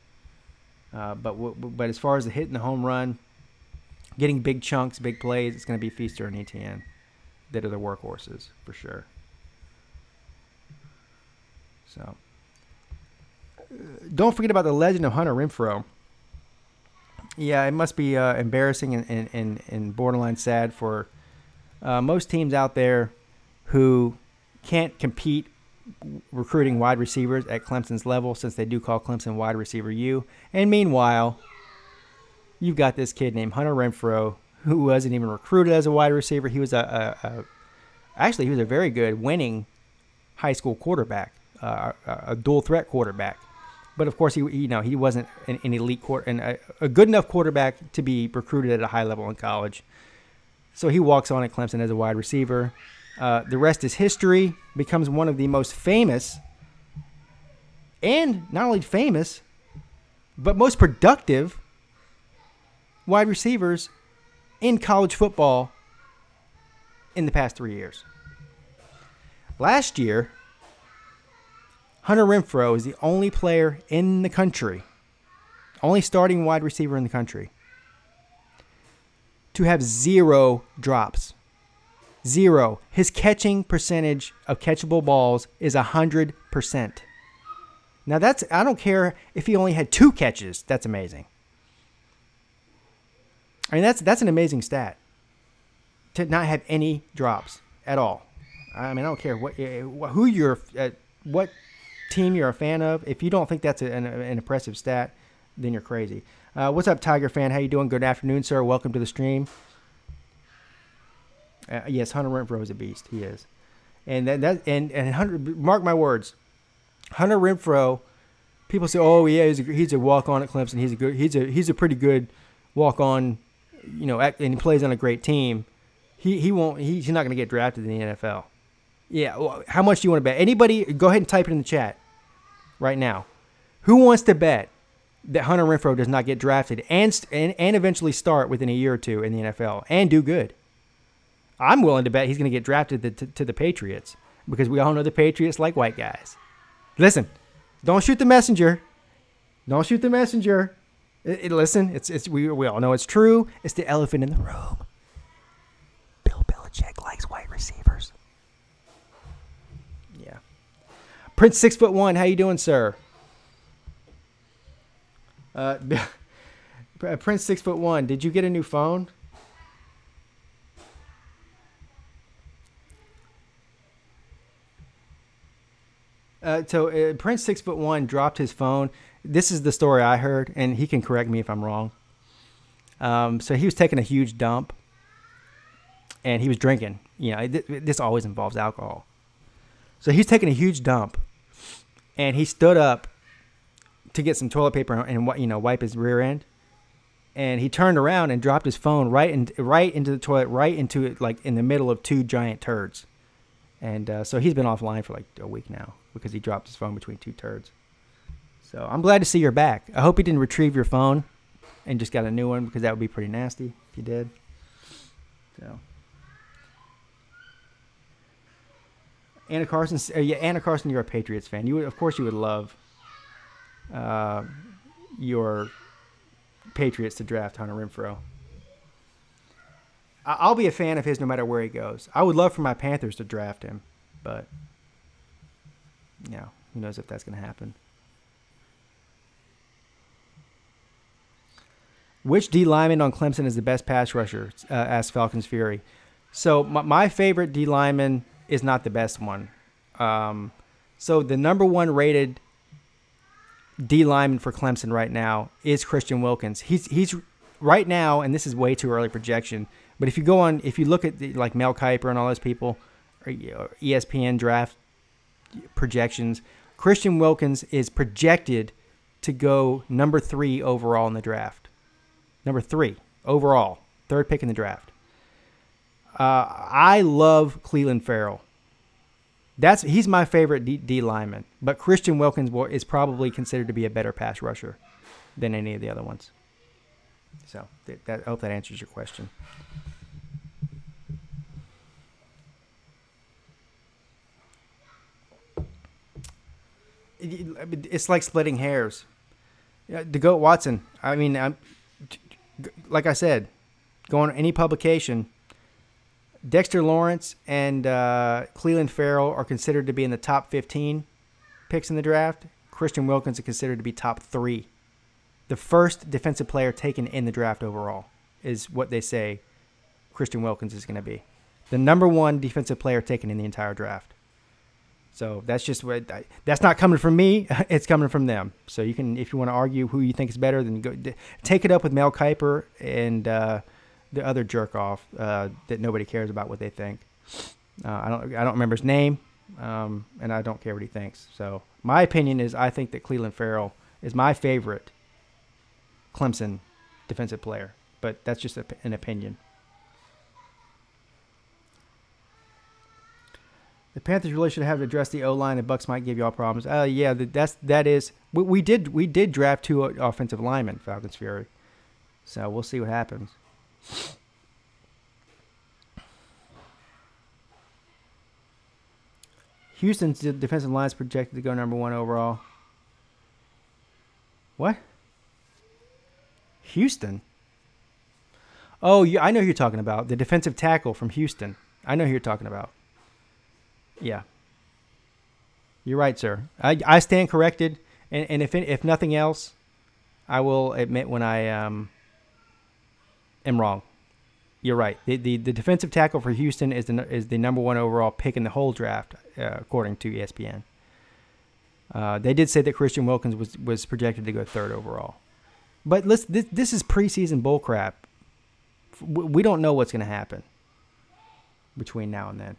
But as far as the hitting the home run, getting big chunks, big plays, it's going to be Feaster and Etienne that are the workhorses for sure. So, don't forget about the legend of Hunter Renfrow. Yeah, it must be embarrassing and borderline sad for most teams out there who can't compete recruiting wide receivers at Clemson's level, since they do call Clemson wide receiver U. And meanwhile, you've got this kid named Hunter Renfrow who wasn't even recruited as a wide receiver. He was actually he was a very good winning high school quarterback, a dual threat quarterback. But of course, he wasn't an elite and a good enough quarterback to be recruited at a high level in college. So he walks on at Clemson as a wide receiver. The rest is history. Becomes one of the most famous, and not only famous, but most productive wide receivers in college football in the past 3 years. Last year, Hunter Renfrow is the only player in the country, only starting wide receiver in the country, to have 0 drops. 0. His catching percentage of catchable balls is 100%. Now I don't care if he only had 2 catches. That's amazing. I mean, that's an amazing stat, to not have any drops at all. I mean, I don't care what team you're a fan of. If you don't think that's an impressive stat, then you're crazy. What's up, Tiger fan? How you doing? Good afternoon, sir. Welcome to the stream. Yes, Hunter Renfrow is a beast. He is, and Hunter. Mark my words, Hunter Renfrow. People say, "Oh yeah, he's a walk on at Clemson. He's a pretty good walk on, and he plays on a great team." He's not going to get drafted in the NFL. Yeah. Well, how much do you want to bet? Anybody, go ahead and type it in the chat right now. Who wants to bet that Hunter Renfrow does not get drafted and eventually start within a year or two in the NFL and do good? I'm willing to bet he's going to get drafted to the Patriots because we all know the Patriots like white guys. Listen, don't shoot the messenger. Don't shoot the messenger. Listen, we all know it's true. It's the elephant in the room. Bill Belichick likes white receivers. Yeah. Prince 6'1", how you doing, sir? Prince 6'1", did you get a new phone? So Prince 6'1" dropped his phone. This is the story I heard, and he can correct me if I'm wrong. So he was taking a huge dump, and he was drinking. You know, this always involves alcohol. So he's taking a huge dump, and he stood up to get some toilet paper and wipe his rear end, and he turned around and dropped his phone right into the toilet, right into it, like in the middle of two giant turds. And so he's been offline for like a week now because he dropped his phone between two turds. So I'm glad to see you're back. I hope you didn't retrieve your phone and just got a new one because that would be pretty nasty if you did. So Anna Carson, Anna Carson, you're a Patriots fan. Of course, you would love your Patriots to draft Hunter Renfrow. I'll be a fan of his no matter where he goes. I would love for my Panthers to draft him, but who knows if that's going to happen. Which D lineman on Clemson is the best pass rusher? Asked Falcons Fury. So my favorite D lineman is not the best one. So the number one rated D lineman for Clemson right now is Christian Wilkins. He's right now, and this is way too early projection, but if you look at like Mel Kiper and all those people, or ESPN draft projections, Christian Wilkins is projected to go number 3 overall in the draft. Number 3 overall, 3rd pick in the draft. I love Clelin Ferrell. He's my favorite D lineman, but Christian Wilkins is probably considered to be a better pass rusher than any of the other ones. So I hope that answers your question. It's like splitting hairs. To go Watson, I mean, like I said, going to any publication, Dexter Lawrence and Clelin Ferrell are considered to be in the top 15 picks in the draft. Christian Wilkins is considered to be top 3. The first defensive player taken in the draft overall is what they say Christian Wilkins is going to be. The number 1 defensive player taken in the entire draft. So that's just that's not coming from me. It's coming from them. So you can, if you want to argue who you think is better, then go take it up with Mel Kiper and the other jerk off that nobody cares about what they think. I don't remember his name, and I don't care what he thinks. So my opinion is I think that Clelin Ferrell is my favorite Clemson defensive player, but that's just an opinion. The Panthers really should have addressed the O-line. The Bucks might give y'all problems. Yeah, that is. We did draft 2 offensive linemen, Falcons Fury. So we'll see what happens. Houston's defensive line is projected to go number 1 overall. What? Houston? Oh, I know who you're talking about. The defensive tackle from Houston. I know who you're talking about. Yeah. You're right, sir. I stand corrected, and if nothing else, I will admit when I am wrong. You're right. The defensive tackle for Houston is the number 1 overall pick in the whole draft, according to ESPN. They did say that Christian Wilkins was projected to go 3rd overall. But this is preseason bullcrap. We don't know what's going to happen between now and then.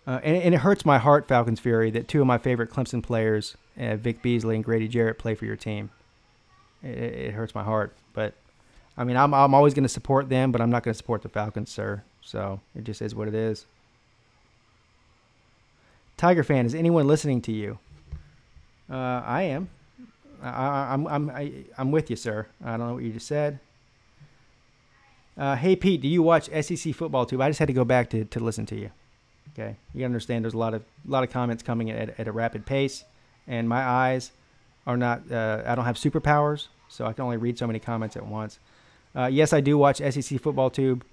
And it hurts my heart, Falcons Fury, that 2 of my favorite Clemson players, Vic Beasley and Grady Jarrett, play for your team. It hurts my heart. But, I mean, I'm always going to support them, but I'm not going to support the Falcons, sir. So it just is what it is. Tiger fan, is anyone listening to you? I am. I'm with you, sir. I don't know what you just said. Hey Pete, do you watch SEC Football Tube? I just had to go back to listen to you. Okay, you gotta understand. There's a lot of comments coming at a rapid pace, and my eyes are not. I don't have superpowers, so I can only read so many comments at once. Yes, I do watch SEC Football Tube,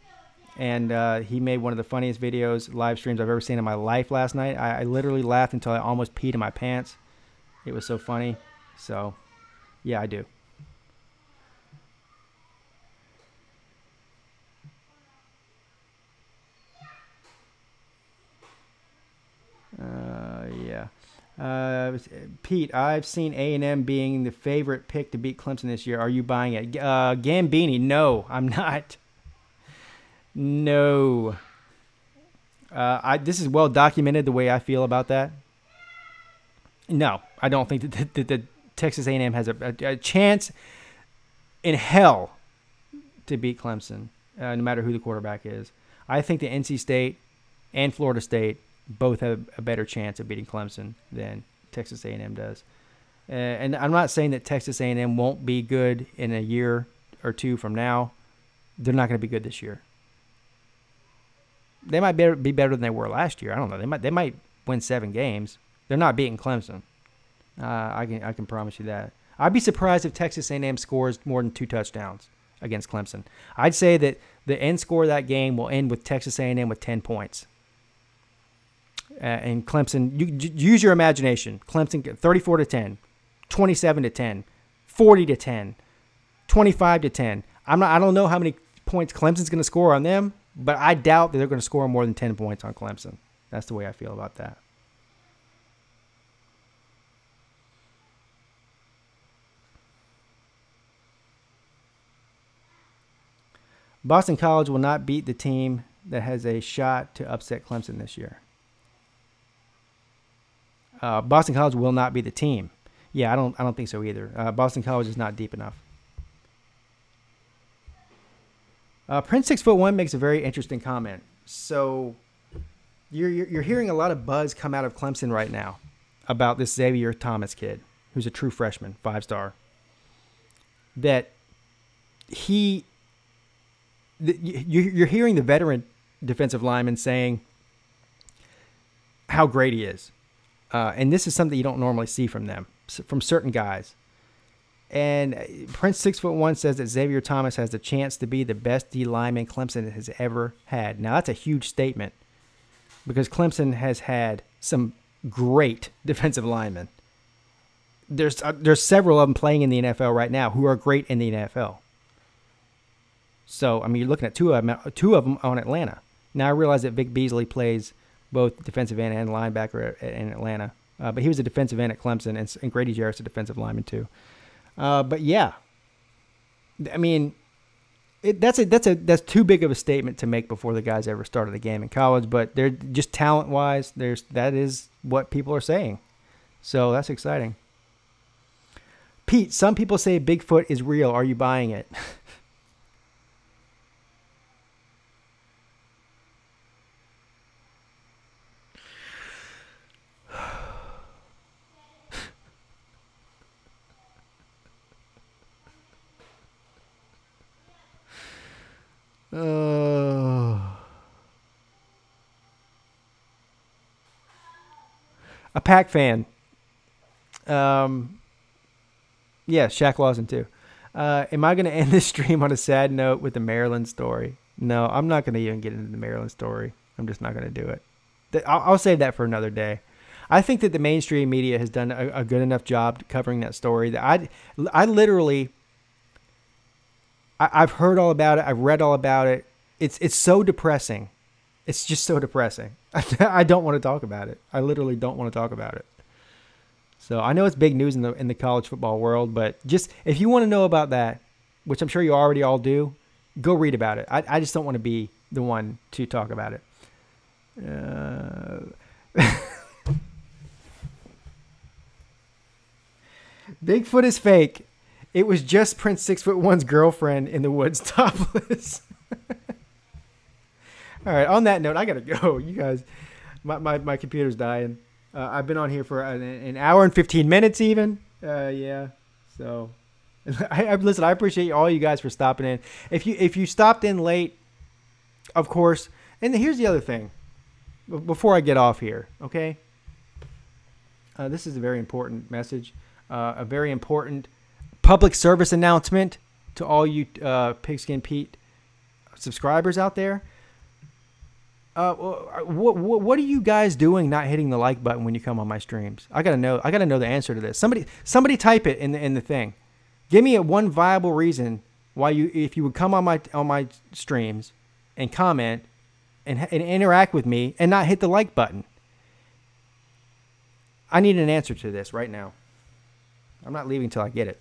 and he made one of the funniest videos, live streams I've ever seen in my life last night. I literally laughed until I almost peed in my pants. It was so funny. So, yeah, I do. Yeah. Pete, I've seen A&M being the favorite pick to beat Clemson this year. Are you buying it? Gambini, no, I'm not. No. This is well documented the way I feel about that. No, I don't think that Texas A&M has a chance in hell to beat Clemson, no matter who the quarterback is. I think that NC State and Florida State both have a better chance of beating Clemson than Texas A&M does. And I'm not saying that Texas A&M won't be good in a year or two from now. They're not going to be good this year. They might be better than they were last year. I don't know. They might win 7 games. They're not beating Clemson. I can promise you that. I'd be surprised if Texas A&M scores more than 2 touchdowns against Clemson. I'd say that the end score of that game will end with Texas A&M with 10 points. And Clemson, you use your imagination. Clemson 34-10, 27-10, 40-10, 25-10. I don't know how many points Clemson's going to score on them, but I doubt that they're going to score more than 10 points on Clemson. That's the way I feel about that. Boston College will not beat the team that has a shot to upset Clemson this year. Boston College will not be the team. Yeah, I don't think so either. Boston College is not deep enough. Prince 6'1" makes a very interesting comment. So you're hearing a lot of buzz come out of Clemson right now about this Xavier Thomas kid, who's a true freshman, 5-star. That you're hearing the veteran defensive lineman saying how great he is. And this is something you don't normally see from them, from certain guys. And Prince 6'1" says that Xavier Thomas has the chance to be the best D lineman Clemson has ever had. Now, that's a huge statement because Clemson has had some great defensive linemen. There's several of them playing in the NFL right now who are great in the NFL. So, I mean, you're looking at two of them on Atlanta. Now, I realize that Vic Beasley plays both defensive end and linebacker in Atlanta. But he was a defensive end at Clemson, and Grady Jarrett's a defensive lineman too. But yeah, I mean, that's too big of a statement to make before the guys ever started the game in college. But they're just talent-wise, that is what people are saying. So that's exciting. Pete, some people say Bigfoot is real. Are you buying it? A Pack fan. Yeah, Shaq Lawson too. Am I going to end this stream on a sad note with the Maryland story? No, I'm not going to even get into the Maryland story. I'm just not going to do it. I'll save that for another day. I think that the mainstream media has done a good enough job covering that story that I literally, I've heard all about it. I've read all about it. It's so depressing. It's just so depressing. I don't want to talk about it. I literally don't want to talk about it. So I know it's big news in the college football world, but just if you want to know about that, which I'm sure you already all do, go read about it. I just don't want to be the one to talk about it. Bigfoot is fake. It was just Prince 6'1's girlfriend in the woods topless. All right. On that note, I gotta go. You guys, my computer's dying. I've been on here for an hour and 15 minutes even. Yeah. So, listen. I appreciate all you guys for stopping in. If you stopped in late, of course. And here's the other thing. Before I get off here, okay. This is a very important message. A very important public service announcement to all you Pigskin Pete subscribers out there. What are you guys doing not hitting the like button when you come on my streams? I gotta know the answer to this. Somebody type it in the thing. Give me one viable reason why if you would come on my streams and comment and interact with me and not hit the like button. I need an answer to this right now. I'm not leaving until I get it.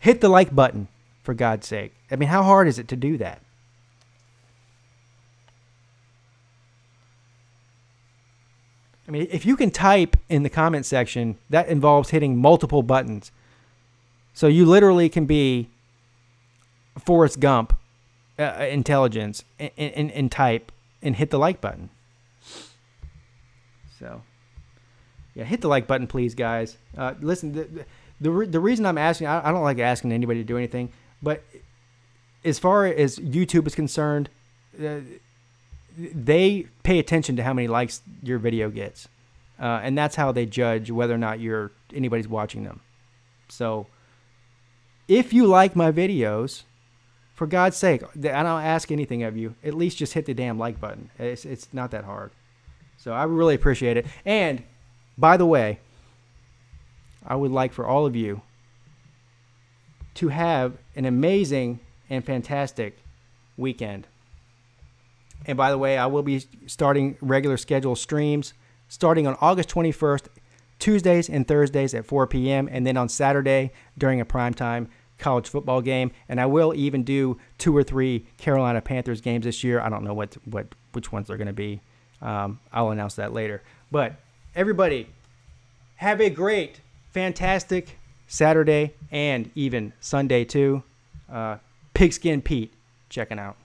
Hit the like button, for God's sake. I mean, how hard is it to do that? I mean, if you can type in the comment section, that involves hitting multiple buttons. So you literally can be Forrest Gump intelligence and type and hit the like button. So, yeah, hit the like button, please, guys. Listen, the reason I'm asking, I don't like asking anybody to do anything, but as far as YouTube is concerned, they pay attention to how many likes your video gets, and that's how they judge whether or not anybody's watching them. So, if you like my videos, for God's sake, I don't ask anything of you. At least just hit the damn like button. It's not that hard. So I really appreciate it. And by the way, I would like for all of you to have an amazing and fantastic weekend. And by the way, I will be starting regular scheduled streams starting on August 21st, Tuesdays and Thursdays at 4 p.m. and then on Saturday during a primetime college football game. And I will even do 2 or 3 Carolina Panthers games this year. I don't know which ones they're going to be. I'll announce that later. But everybody, have a great, fantastic Saturday and even Sunday too. Pigskin Pete checking out.